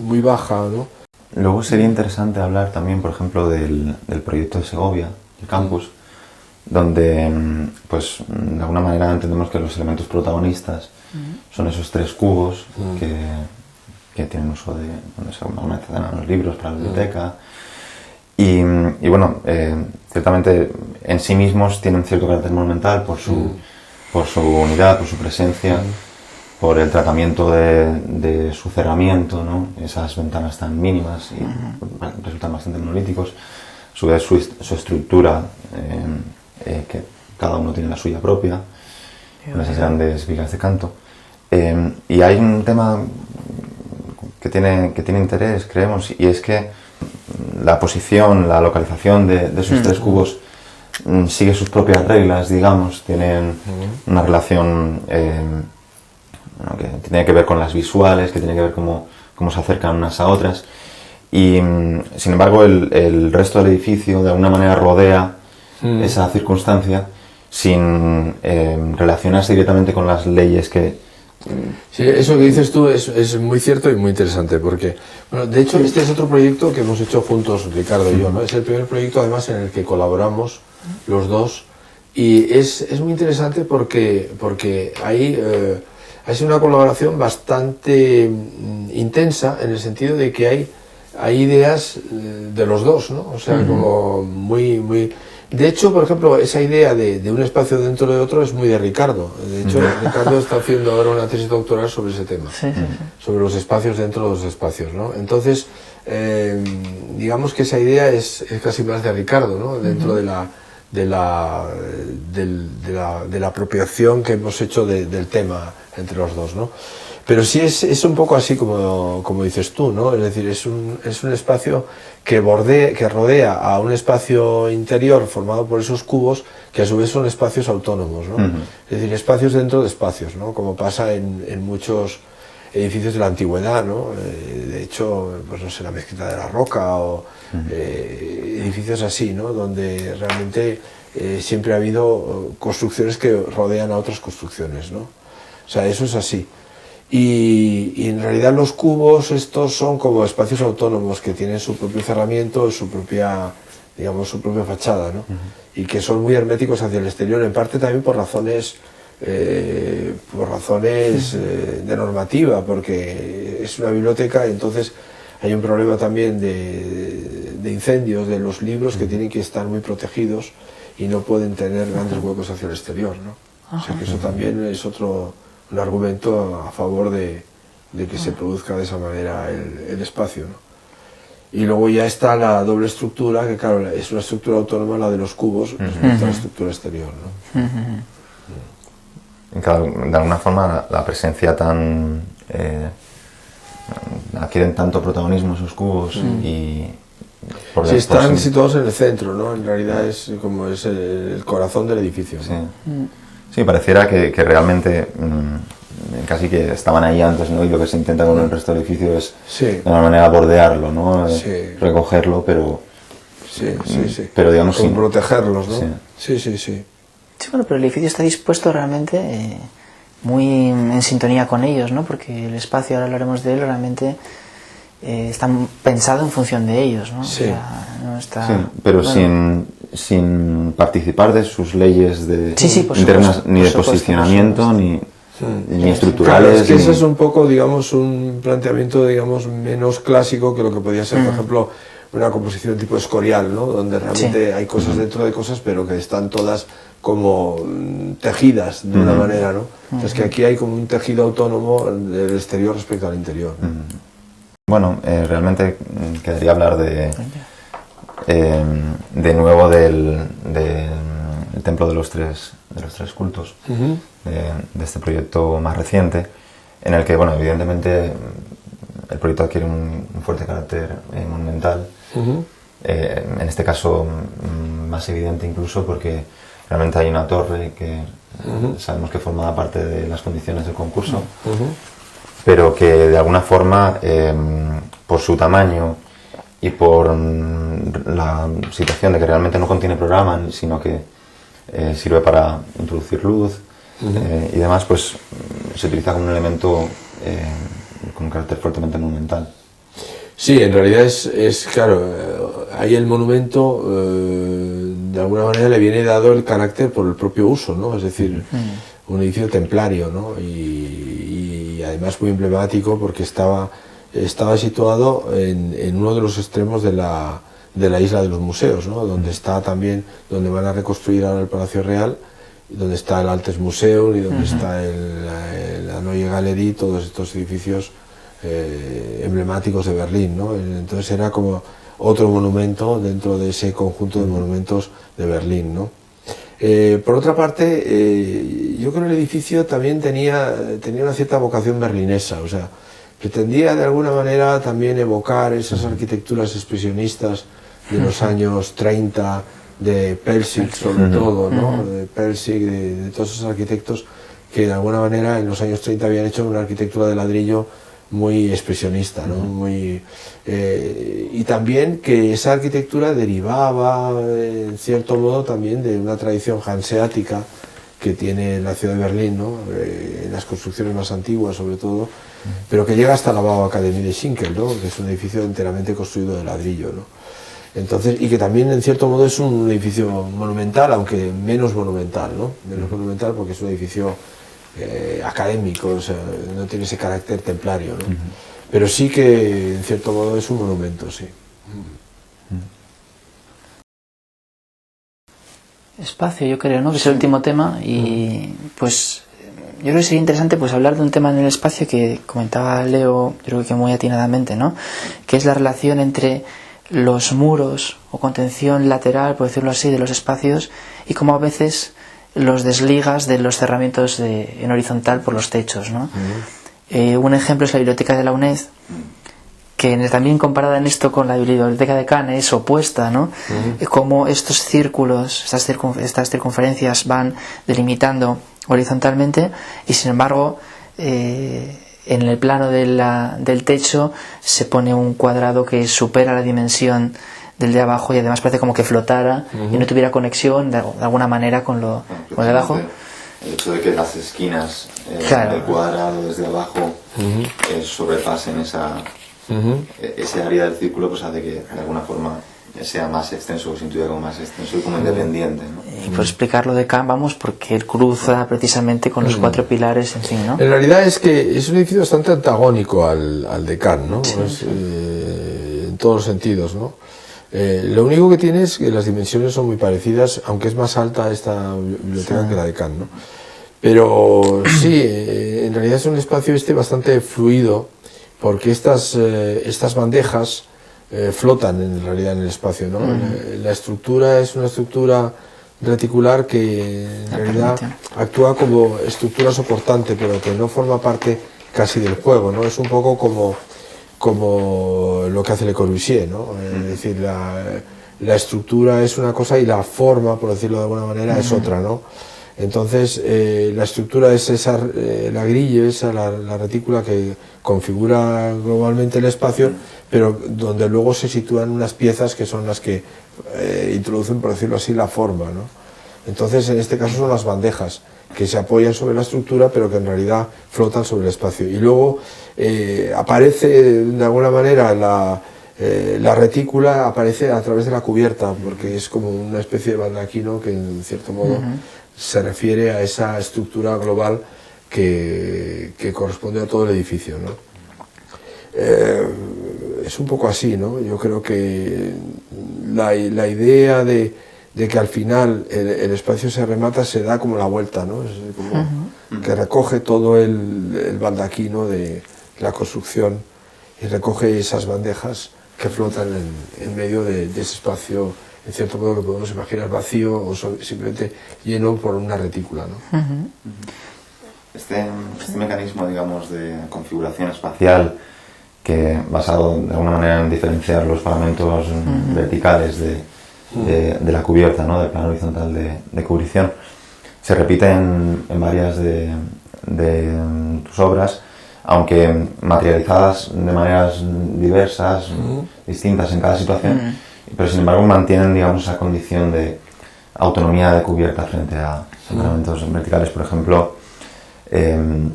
muy baja, ¿no? Luego sería interesante hablar también, por ejemplo, del proyecto de Segovia, el campus, donde, pues, de alguna manera entendemos que los elementos protagonistas son esos tres cubos que tienen uso de, donde se almacenan los libros para la biblioteca. Y bueno, ciertamente en sí mismos tienen cierto carácter monumental por su unidad, por su presencia, por el tratamiento de su cerramiento, ¿no? Esas ventanas tan mínimas y resultan bastante monolíticos. A su vez su estructura, que cada uno tiene la suya propia, con esas grandes vigas de canto. Y hay un tema que tiene interés, creemos, y es que la posición, la localización de esos tres cubos sigue sus propias reglas, digamos, tienen una relación que tiene que ver con las visuales, que tiene que ver cómo se acercan unas a otras, y sin embargo el resto del edificio de alguna manera rodea esa circunstancia sin relacionarse directamente con las leyes que... Sí, eso que dices tú es muy cierto y muy interesante, porque, bueno, de hecho este es otro proyecto que hemos hecho juntos, Ricardo y yo, ¿no? Es el primer proyecto además en el que colaboramos los dos, y es muy interesante porque ahí ha sido una colaboración bastante intensa, en el sentido de que hay ideas de los dos, ¿no? O sea, como muy... De hecho, por ejemplo, esa idea de un espacio dentro de otro es muy de Ricardo. De hecho, Ricardo está haciendo ahora una tesis doctoral sobre ese tema, sobre los espacios dentro de los espacios, ¿no? Entonces, digamos que esa idea es casi más de Ricardo, ¿no? Dentro de la apropiación que hemos hecho del tema entre los dos, ¿no? Pero sí es un poco así como dices tú, ¿no? Es decir, es un espacio que rodea a un espacio interior formado por esos cubos, que a su vez son espacios autónomos, ¿no? Es decir, espacios dentro de espacios, ¿no? Como pasa en muchos edificios de la antigüedad, ¿no? De hecho, pues no sé, la Mezquita de la Roca o edificios así, ¿no? Donde realmente siempre ha habido construcciones que rodean a otras construcciones, ¿no? O sea, eso es así. Y en realidad los cubos estos son como espacios autónomos que tienen su propio cerramiento, su propia, digamos, su propia fachada, ¿no? Y que son muy herméticos hacia el exterior, en parte también por razones de normativa, porque es una biblioteca y entonces hay un problema también de incendios de los libros que tienen que estar muy protegidos y no pueden tener grandes huecos hacia el exterior, ¿no? O sea que eso también es un argumento a favor de que se produzca de esa manera el espacio, ¿no? Y luego ya está la doble estructura, que claro, es una estructura autónoma la de los cubos respecto a la estructura exterior, ¿no? Claro, de alguna forma la presencia tan... adquieren tanto protagonismo esos cubos y... Sí, están situados en el centro, ¿no? En realidad es como es el corazón del edificio, ¿no? Sí. Sí, pareciera que realmente casi que estaban ahí antes, ¿no? Y lo que se intenta con el resto del edificio es de alguna manera bordearlo, ¿no? Recogerlo, pero... Sí. Pero digamos sin protegerlos, ¿no? Sí. Sí, bueno, pero el edificio está dispuesto realmente muy en sintonía con ellos, ¿no? Porque el espacio, ahora hablaremos de él, realmente está pensado en función de ellos, ¿no? Sí. O sea, no está, sí, pero bueno, sin participar de sus leyes supuesto, internas, ni de posicionamiento, ni estructurales. Claro, es que ese es un poco, digamos, un planteamiento, digamos, menos clásico que lo que podía ser, por ejemplo, una composición tipo Escorial, ¿no? Donde realmente hay cosas dentro de cosas, pero que están todas como tejidas de una manera, ¿no? Entonces que aquí hay como un tejido autónomo del exterior respecto al interior, ¿no? Bueno, realmente quedaría hablar de nuevo del Templo de los Tres Cultos, de este proyecto más reciente, en el que, bueno, evidentemente el proyecto adquiere un fuerte carácter monumental, en este caso más evidente incluso porque realmente hay una torre que sabemos que formaba parte de las condiciones del concurso, pero que de alguna forma, por su tamaño y por la situación de que realmente no contiene programa, sino que sirve para introducir luz y demás, pues se utiliza como un elemento con un carácter fuertemente monumental. Sí, en realidad es claro, ahí el monumento de alguna manera le viene dado el carácter por el propio uso, ¿no? Es decir, un edificio templario, ¿no? Y además muy emblemático porque estaba situado en uno de los extremos de la isla de los museos, ¿no? Donde está también, donde van a reconstruir ahora el Palacio Real, donde está el Altes Museum y donde está la Neue Galerie, todos estos edificios emblemáticos de Berlín, ¿no? Entonces era como otro monumento dentro de ese conjunto de monumentos de Berlín, ¿no? Por otra parte, yo creo que el edificio también tenía una cierta vocación berlinesa, o sea, pretendía de alguna manera también evocar esas arquitecturas expresionistas de los años 30, de Pelsic sobre todo, ¿no? De Pelsic, de todos esos arquitectos que de alguna manera en los años 30 habían hecho una arquitectura de ladrillo muy expresionista, ¿no? Y también que esa arquitectura derivaba en cierto modo también de una tradición hanseática que tiene la ciudad de Berlín, ¿no? En las construcciones más antiguas sobre todo, pero que llega hasta la Bauakademie de Schinkel, ¿no? Que es un edificio enteramente construido de ladrillo, ¿no? Entonces, y que también en cierto modo es un edificio monumental, aunque menos monumental, ¿no? Menos monumental porque es un edificio académico, o sea, no tiene ese carácter templario, ¿no? Pero sí que en cierto modo es un monumento, sí. Espacio, yo creo, ¿no? Que es el último tema y pues yo creo que sería interesante pues hablar de un tema en el espacio que comentaba Leo, yo creo que muy atinadamente, ¿no? Que es la relación entre los muros o contención lateral, por decirlo así, de los espacios y cómo a veces los desligas de los cerramientos en horizontal por los techos, ¿no? Un ejemplo es la biblioteca de la UNED, que también comparada en esto con la biblioteca de Cannes es opuesta, ¿no? Cómo estos círculos, estas circunferencias van delimitando horizontalmente y sin embargo en el plano del techo se pone un cuadrado que supera la dimensión del de abajo y además parece como que flotara y no tuviera conexión de alguna manera con lo de abajo. El hecho de que las esquinas Claro. del cuadrado desde abajo sobrepasen ese área del círculo, pues hace que de alguna forma sea más extenso, se intuya como más extenso y como independiente, ¿no? Y por explicarlo de Kant, vamos, porque él cruza precisamente con los 4 pilares, en fin, ¿no? En realidad es que es un edificio bastante antagónico al de Kant, ¿no? Sí. En todos los sentidos, ¿no? Lo único que tiene es que las dimensiones son muy parecidas, aunque es más alta esta biblioteca que la de Kant, ¿no? Pero sí, en realidad es un espacio bastante fluido, porque estas bandejas flotan en realidad en el espacio, ¿no? La estructura es una estructura reticular que en realidad actúa como estructura soportante, pero que no forma parte casi del juego, ¿no? Es un poco como lo que hace Le Corbusier, ¿no? Es decir, la estructura es una cosa y la forma, por decirlo de alguna manera, es otra, ¿no? Entonces, la estructura es la grille, la retícula que configura globalmente el espacio, pero donde luego se sitúan unas piezas que son las que introducen, por decirlo así, la forma, ¿no? Entonces, en este caso son las bandejas, que se apoyan sobre la estructura, pero que en realidad flotan sobre el espacio. Y luego aparece, de alguna manera, la retícula aparece a través de la cubierta, porque es como una especie de baldaquino que, en cierto modo, se refiere a esa estructura global que corresponde a todo el edificio, ¿no? Es un poco así, ¿no? Yo creo que la idea de que al final el espacio se remata se da como la vuelta, ¿no? Es como que recoge todo el baldaquino de la construcción y recoge esas bandejas que flotan en medio de ese espacio, en cierto modo, que podemos imaginar vacío o simplemente lleno por una retícula, ¿no? Este mecanismo, digamos, de configuración espacial, que basado de alguna manera en diferenciar los paramentos verticales de la cubierta, ¿no? Del plano horizontal de cubrición, se repite en varias de tus obras, aunque materializadas de maneras diversas, distintas en cada situación, pero sin embargo mantienen, digamos, esa condición de autonomía de cubierta frente a paramentos verticales. Por ejemplo, en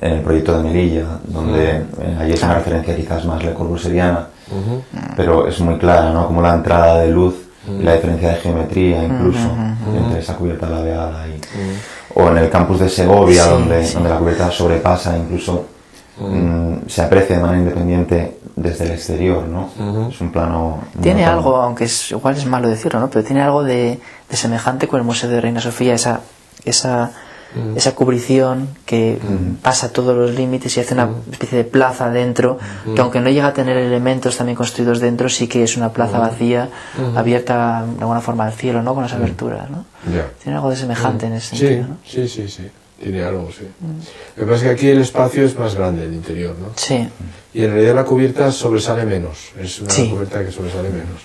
el proyecto de Melilla, donde allí es una referencia quizás más lecorbusieriana, pero es muy clara, ¿no? Como la entrada de luz y la diferencia de geometría incluso entre esa cubierta ladeada y o en el campus de Segovia, donde la cubierta sobrepasa, incluso se aprecia de manera independiente desde el exterior, ¿no? Es un plano... Tiene algo, aunque igual es malo decirlo, ¿no? Pero tiene algo de semejante con el Museo de Reina Sofía, esa cubrición que pasa todos los límites y hace una especie de plaza dentro, que aunque no llega a tener elementos también construidos dentro, sí que es una plaza vacía, abierta de alguna forma al cielo, ¿no? Con las aberturas, ¿no? Tiene algo de semejante en ese sentido, ¿no? Sí. Tiene algo, sí. Lo que pasa es que aquí el espacio es más grande, el interior, ¿no? Sí. Y en realidad la cubierta sobresale menos, es una cubierta que sobresale menos.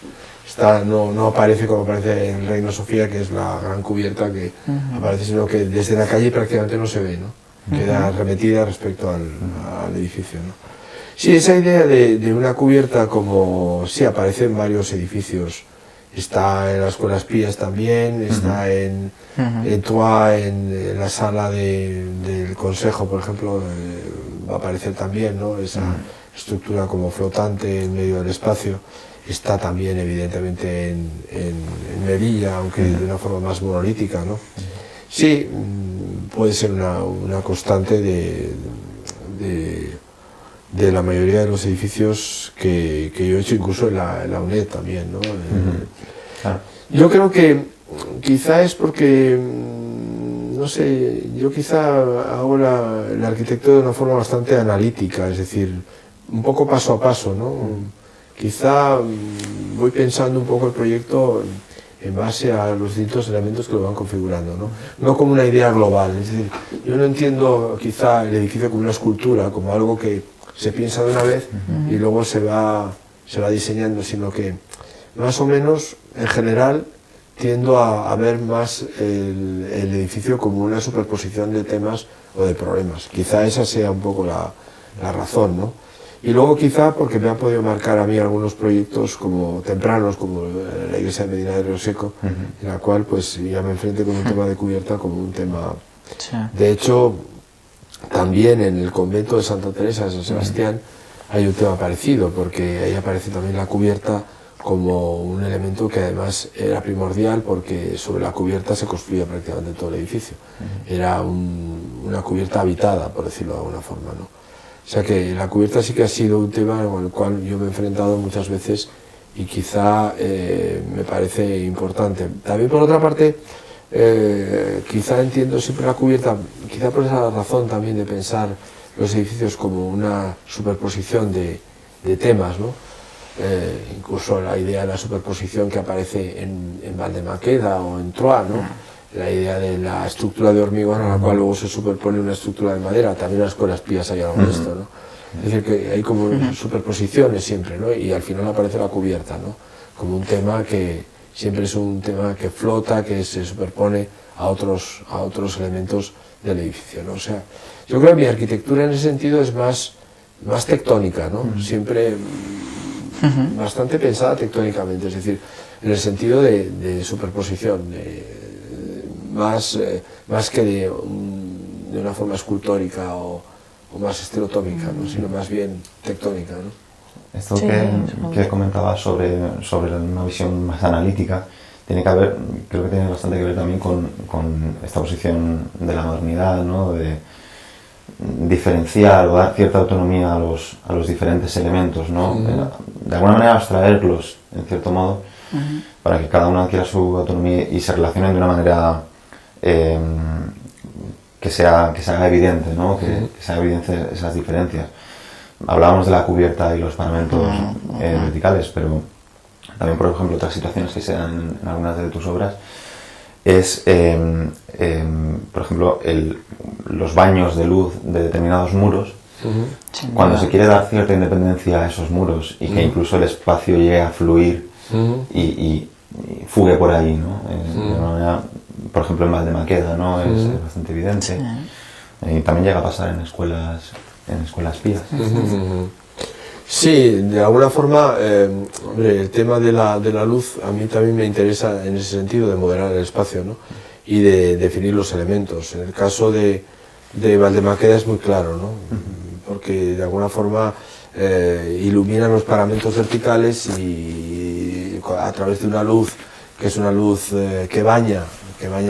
No aparece como aparece en Reina Sofía, que es la gran cubierta que aparece, sino que desde la calle prácticamente no se ve, ¿no? Queda remetida respecto al edificio, ¿no? Sí, esa idea de una cubierta como sí aparece en varios edificios. Está en las Escuelas Pías también, está en Troyes, en la sala del Consejo, por ejemplo, va a aparecer también, ¿no? Esa estructura como flotante en medio del espacio. Está también evidentemente en Melilla, aunque de una forma más monolítica, ¿no? Sí, puede ser una constante de la mayoría de los edificios que yo he hecho, incluso en la UNED también, ¿no? Claro. Yo creo que quizá es porque, no sé, yo quizá hago la arquitectura de una forma bastante analítica, es decir, un poco paso a paso, ¿no? Quizá voy pensando un poco el proyecto en base a los distintos elementos que lo van configurando, ¿no? No como una idea global, es decir, yo no entiendo quizá el edificio como una escultura, como algo que se piensa de una vez y luego se va diseñando, sino que más o menos, en general, tiendo a ver más el edificio como una superposición de temas o de problemas. Quizá esa sea un poco la razón, ¿no? Y luego quizá porque me han podido marcar a mí algunos proyectos como tempranos, como la iglesia de Medina de Río Seco, en la cual pues ya me enfrenté con un tema de cubierta como un tema... Sí. De hecho, también en el convento de Santa Teresa de San Sebastián hay un tema parecido, porque ahí aparece también la cubierta como un elemento que además era primordial, porque sobre la cubierta se construía prácticamente todo el edificio. Era una cubierta habitada, por decirlo de alguna forma, ¿no? O sea que la cubierta sí que ha sido un tema con el cual yo me he enfrentado muchas veces y quizá me parece importante. También por otra parte, quizá entiendo siempre la cubierta, quizá por esa razón también de pensar los edificios como una superposición de temas, ¿no? Incluso la idea de la superposición que aparece en Valdemaqueda o en Troyes, ¿no? La idea de la estructura de hormigón a la cual luego se superpone una estructura de madera, también en las escuelas pías hay algo de esto, ¿no? Es decir, que hay como superposiciones siempre, ¿no? Y al final aparece la cubierta, ¿no? Como un tema que siempre es un tema que flota, que se superpone a otros elementos del edificio, ¿no? O sea, yo creo que mi arquitectura en ese sentido es más tectónica, ¿no? Siempre bastante pensada tectónicamente, es decir, en el sentido de superposición, más que de una forma escultórica o más estereotómica, ¿no? Sino más bien tectónica, ¿no? Esto que comentabas sobre una visión más analítica, creo que tiene bastante que ver también con esta posición de la modernidad, ¿no? De diferenciar o dar cierta autonomía a los diferentes elementos, ¿no? De alguna manera abstraerlos, en cierto modo, para que cada uno adquiera su autonomía y se relacionen de una manera que se haga evidente, ¿no? Que se haga evidente esas diferencias. Hablábamos de la cubierta y los paramentos verticales, pero también, por ejemplo, otras situaciones que se dan en algunas de tus obras es, por ejemplo, los baños de luz de determinados muros, cuando se quiere dar cierta independencia a esos muros y que incluso el espacio llegue a fluir y fugue por ahí, ¿no? De una manera, por ejemplo, en Valdemaqueda, ¿no? Es bastante evidente. Y también llega a pasar en escuelas pías. Sí, de alguna forma, hombre, el tema de la luz a mí también me interesa en ese sentido, de modelar el espacio, ¿no? Y de definir los elementos. En el caso de Valdemaqueda es muy claro, ¿no? Porque de alguna forma iluminan los paramentos verticales y a través de una luz que es una luz que baña,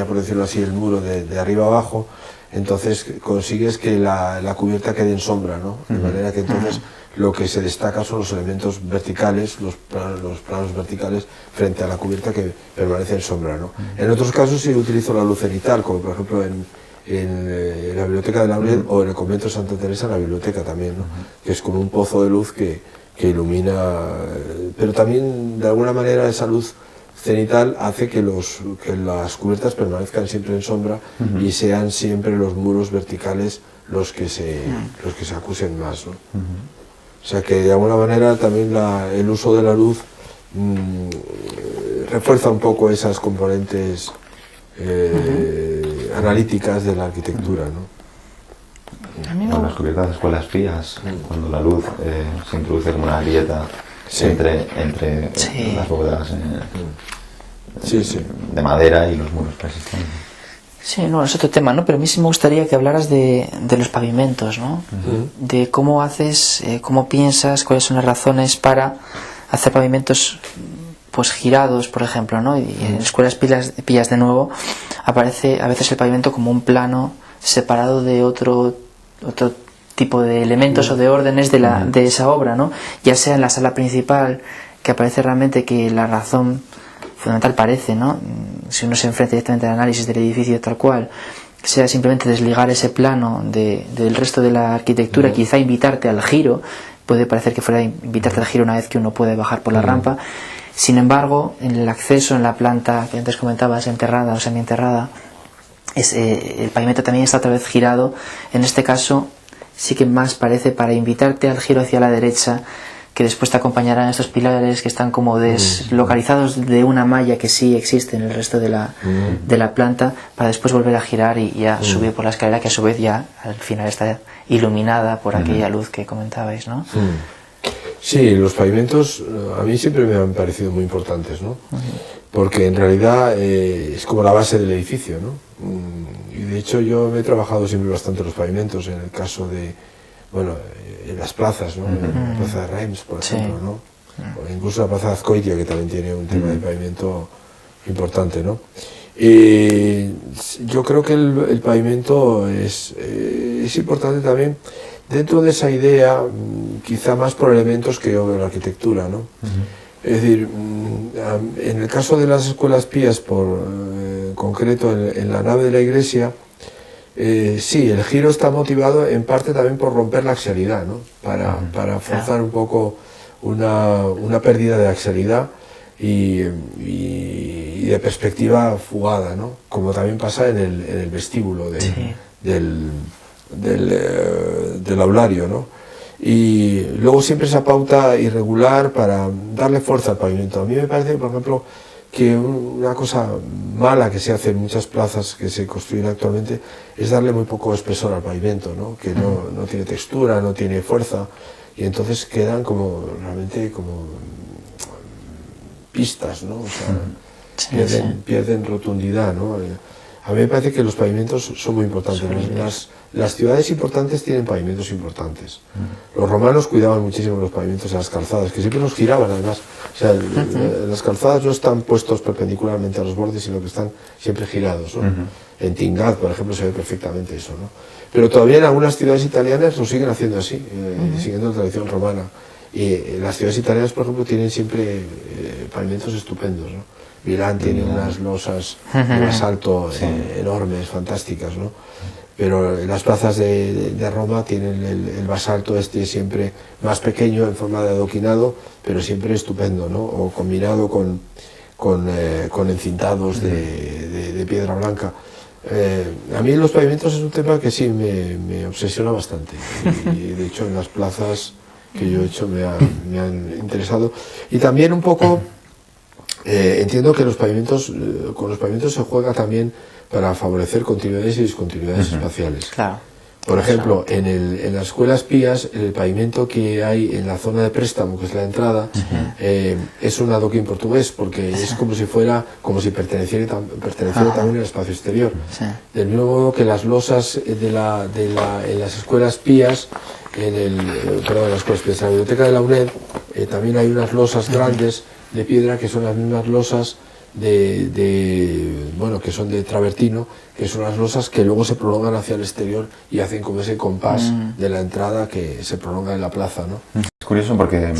por decirlo así, el muro de arriba abajo, entonces consigues que la cubierta quede en sombra, ¿no? De manera que entonces lo que se destaca son los elementos verticales, los planos verticales frente a la cubierta que permanece en sombra, ¿no? En otros casos sí utilizo la luz cenital, como por ejemplo en la biblioteca de Laurel o en el convento de Santa Teresa, en la biblioteca también, ¿no? Que es como un pozo de luz que ilumina, pero también de alguna manera esa luz cenital hace que las cubiertas permanezcan siempre en sombra y sean siempre los muros verticales los que se acusen más, ¿no? O sea que de alguna manera también el uso de la luz refuerza un poco esas componentes analíticas de la arquitectura, ¿no? Con las cubiertas de escuelas pías, cuando la luz se introduce como una grieta entre las bóvedas de madera y los muros persistentes. Sí, no, es otro tema, ¿no? Pero a mí sí me gustaría que hablaras de los pavimentos, ¿no? De cómo haces, cómo piensas, cuáles son las razones para hacer pavimentos pues girados, por ejemplo, ¿no? Y en escuelas pías de nuevo aparece a veces el pavimento como un plano separado de otro tipo de elementos o de órdenes de esa obra, ¿no? Ya sea en la sala principal, que aparece realmente que la razón fundamental parece, ¿no? Si uno se enfrenta directamente al análisis del edificio tal cual, sea simplemente desligar ese plano del resto de la arquitectura, quizá invitarte al giro, puede parecer que fuera invitarte al giro una vez que uno puede bajar por la rampa. Sin embargo, en el acceso, en la planta que antes comentabas, enterrada o semienterrada, el pavimento también está otra vez girado. En este caso sí que más parece para invitarte al giro hacia la derecha que después te acompañarán estos pilares que están como deslocalizados de una malla que sí existe en el resto de la planta, para después volver a girar y ya subir por la escalera, que a su vez ya al final está iluminada por aquella luz que comentabais, ¿no? Sí, los pavimentos a mí siempre me han parecido muy importantes, ¿no? Porque en realidad es como la base del edificio, ¿no? Y de hecho yo me he trabajado siempre bastante los pavimentos, en el caso de, bueno, en las plazas, ¿no? En la plaza de Reims, por ejemplo, ¿no? O incluso la plaza de Azcoitia, que también tiene un tema de pavimento importante, ¿no? Yo creo que el pavimento es importante también dentro de esa idea, quizá más por elementos que yo veo en la arquitectura, ¿no? Es decir, en el caso de las escuelas pías, en concreto en la nave de la iglesia, sí, el giro está motivado en parte también por romper la axialidad, ¿no? Para forzar un poco una pérdida de axialidad y de perspectiva fugada, ¿no? Como también pasa en el vestíbulo del aulario, ¿no? Y luego siempre esa pauta irregular para darle fuerza al pavimento. A mí me parece, por ejemplo, que una cosa mala que se hace en muchas plazas que se construyen actualmente es darle muy poco espesor al pavimento, ¿no? Que no tiene textura, no tiene fuerza, y entonces quedan como realmente como pistas, ¿no? O sea, pierden rotundidad, ¿no? A mí me parece que los pavimentos son muy importantes. Las ciudades importantes tienen pavimentos importantes. Los romanos cuidaban muchísimo los pavimentos en las calzadas, que siempre los giraban además. O sea, las calzadas no están puestos perpendicularmente a los bordes, sino que están siempre girados, ¿no? En Tingad, por ejemplo, se ve perfectamente eso, ¿no? Pero todavía en algunas ciudades italianas lo siguen haciendo así, siguiendo la tradición romana. Y las ciudades italianas, por ejemplo, tienen siempre pavimentos estupendos, ¿no? Milán tiene unas losas de basalto enormes, fantásticas, ¿no? Pero en las plazas de Roma tienen el basalto siempre más pequeño, en forma de adoquinado, pero siempre estupendo, ¿no? O combinado con encintados de piedra blanca. A mí los pavimentos es un tema que sí me obsesiona bastante, y de hecho en las plazas que yo he hecho me han interesado. Y también un poco entiendo que con los pavimentos se juega también para favorecer continuidades y discontinuidades espaciales. Claro. Por ejemplo, en las escuelas pías, el pavimento que hay en la zona de préstamo, que es la entrada, es un adoquín portugués, porque es como si perteneciera también al espacio exterior. Del mismo modo que las losas en las escuelas pías, en la biblioteca de la UNED, también hay unas losas grandes de piedra que son las mismas losas que son de travertino, que son las losas que luego se prolongan hacia el exterior y hacen como ese compás de la entrada que se prolonga en la plaza, ¿no? Es curioso porque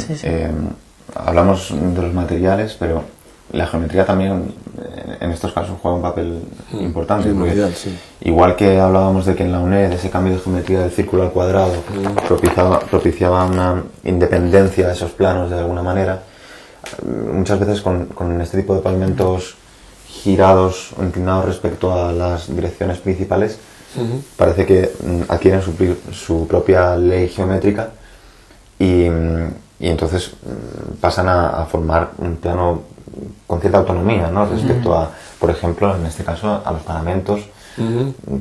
hablamos de los materiales, pero la geometría también en estos casos juega un papel importante. Igual que hablábamos de que en la UNED ese cambio de geometría del círculo al cuadrado propiciaba una independencia de esos planos de alguna manera, muchas veces con este tipo de pavimentos girados o inclinados respecto a las direcciones principales, parece que adquieren su propia ley geométrica y entonces pasan a formar un plano con cierta autonomía, ¿no? Respecto a, por ejemplo, en este caso, a los paramentos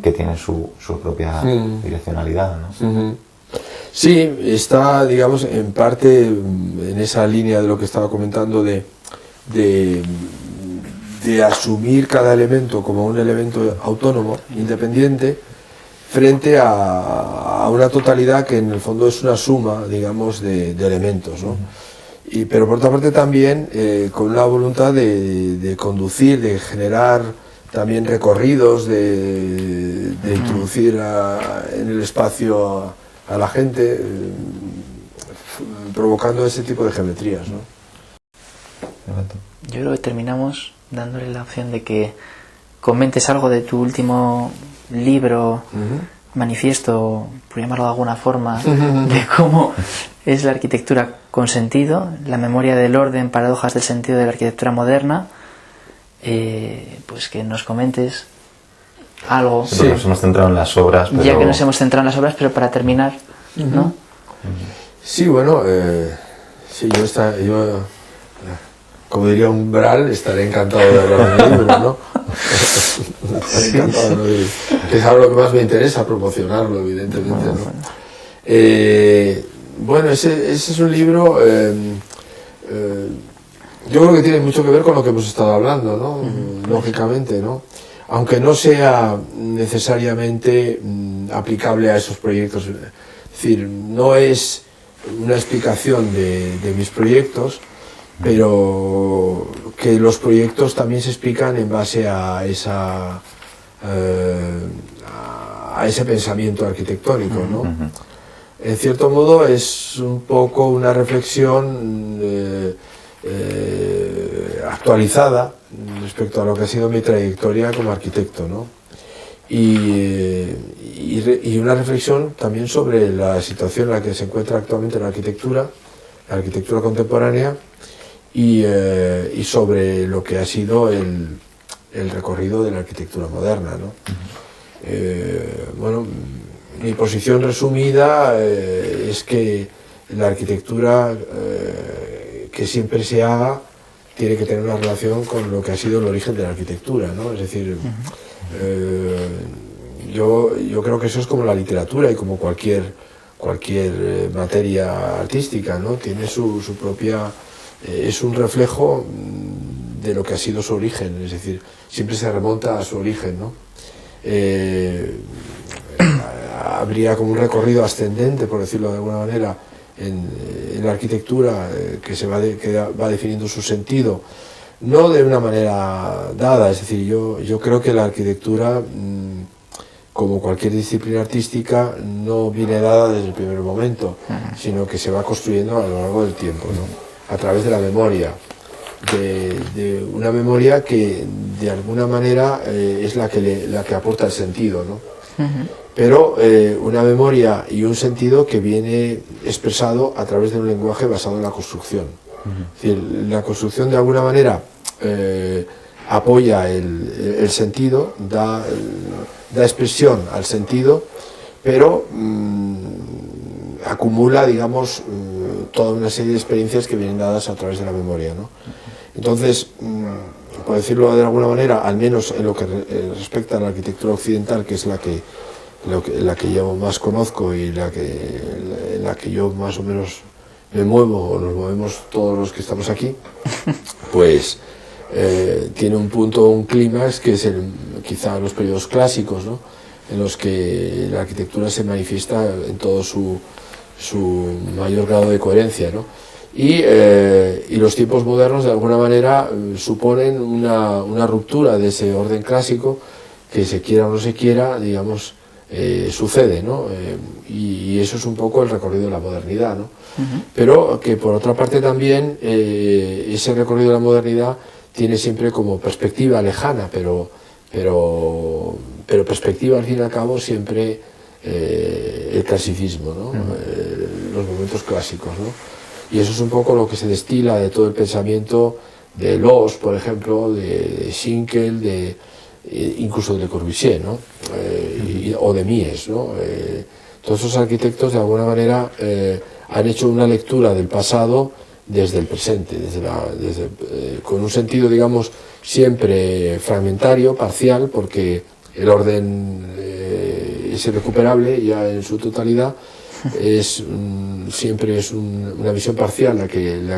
que tienen su propia direccionalidad, ¿no? Sí, está, digamos, en parte en esa línea de lo que estaba comentando de asumir cada elemento como un elemento autónomo, independiente, frente a una totalidad que en el fondo es una suma, digamos, de elementos, ¿no? Pero por otra parte también con una voluntad de conducir, de generar también recorridos, de introducir en el espacio a la gente, provocando ese tipo de geometrías, ¿no? Yo creo que terminamos dándole la opción de que comentes algo de tu último libro, manifiesto, por llamarlo de alguna forma, de cómo es la arquitectura con sentido, la memoria del orden, paradojas del sentido de la arquitectura moderna. Pues que nos comentes algo. Sí, nos hemos centrado en las obras, pero... Ya que nos hemos centrado en las obras, pero para terminar, ¿no? Sí, bueno, Sí, yo, como diría un Bral, estaré encantado de hablar del libro, ¿no? Estaré encantado, ¿no? Que es algo lo que más me interesa, promocionarlo, evidentemente, ¿no? Bueno, ese es un libro, yo creo que tiene mucho que ver con lo que hemos estado hablando, ¿no? Lógicamente, ¿no? Aunque no sea necesariamente aplicable a esos proyectos. Es decir, no es una explicación de mis proyectos, pero que los proyectos también se explican en base a ese pensamiento arquitectónico, ¿no? En cierto modo es un poco una reflexión actualizada respecto a lo que ha sido mi trayectoria como arquitecto, ¿no? Y una reflexión también sobre la situación en la que se encuentra actualmente la arquitectura contemporánea, y sobre lo que ha sido el recorrido de la arquitectura moderna, ¿no? Bueno, mi posición resumida es que la arquitectura que siempre se haga tiene que tener una relación con lo que ha sido el origen de la arquitectura, ¿no? Es decir, yo creo que eso es como la literatura y como cualquier materia artística, ¿no? Tiene su propia... es un reflejo de lo que ha sido su origen, es decir, siempre se remonta a su origen, ¿no? Habría como un recorrido ascendente, por decirlo de alguna manera, en la arquitectura que va definiendo su sentido, no de una manera dada, es decir, yo creo que la arquitectura, como cualquier disciplina artística, no viene dada desde el primer momento, sino que se va construyendo a lo largo del tiempo, ¿no? A través de la memoria, de una memoria que de alguna manera es la que aporta el sentido, ¿no? Pero una memoria y un sentido que viene expresado a través de un lenguaje basado en la construcción. Es decir, la construcción de alguna manera apoya el sentido, da expresión al sentido, pero acumula, digamos, toda una serie de experiencias que vienen dadas a través de la memoria, ¿no? Entonces, por decirlo de alguna manera, al menos en lo que respecta a la arquitectura occidental, que es la que yo más conozco y en la que yo más o menos me muevo, o nos movemos todos los que estamos aquí, pues tiene un punto, un clímax, que es quizá los periodos clásicos, ¿no? En los que la arquitectura se manifiesta en todo su mayor grado de coherencia, ¿no? Y los tiempos modernos, de alguna manera, suponen una ruptura de ese orden clásico, que se quiera o no se quiera, digamos, sucede, ¿no? Y eso es un poco el recorrido de la modernidad, ¿no? Pero que por otra parte también ese recorrido de la modernidad tiene siempre como perspectiva lejana, pero perspectiva al fin y al cabo siempre el clasicismo, ¿no? Los momentos clásicos, ¿no? Y eso es un poco lo que se destila de todo el pensamiento de Loos, por ejemplo, de Schinkel, incluso de Le Corbusier, ¿no? O de Mies, ¿no? Todos esos arquitectos de alguna manera han hecho una lectura del pasado desde el presente, con un sentido, digamos, siempre fragmentario, parcial, porque el orden es irrecuperable ya en su totalidad. Siempre es una visión parcial la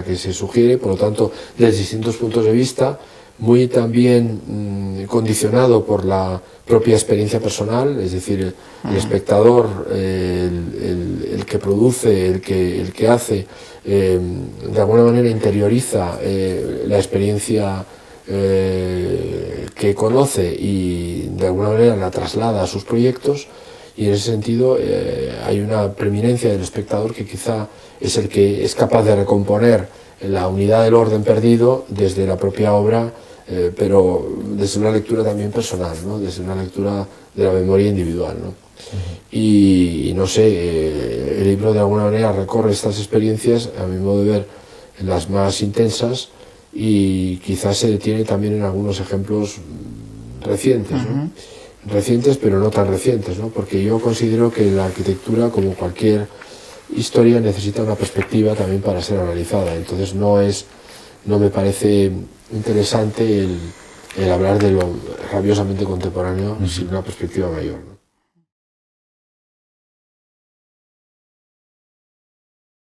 que se sugiere, por lo tanto, desde distintos puntos de vista, muy también condicionado por la propia experiencia personal, es decir, el espectador, el que produce, el que hace, de alguna manera interioriza la experiencia que conoce y de alguna manera la traslada a sus proyectos. Y en ese sentido hay una preeminencia del espectador, que quizá es el que es capaz de recomponer la unidad del orden perdido desde la propia obra, pero desde una lectura también personal, ¿no? Desde una lectura de la memoria individual, ¿no? Y no sé, el libro de alguna manera recorre estas experiencias, a mi modo de ver, las más intensas, y quizás se detiene también en algunos ejemplos recientes, ¿no? Recientes, pero no tan recientes, ¿no? Porque yo considero que la arquitectura, como cualquier historia necesita una perspectiva también para ser analizada. Entonces no me parece interesante el hablar de lo rabiosamente contemporáneo sin una perspectiva mayor, ¿no?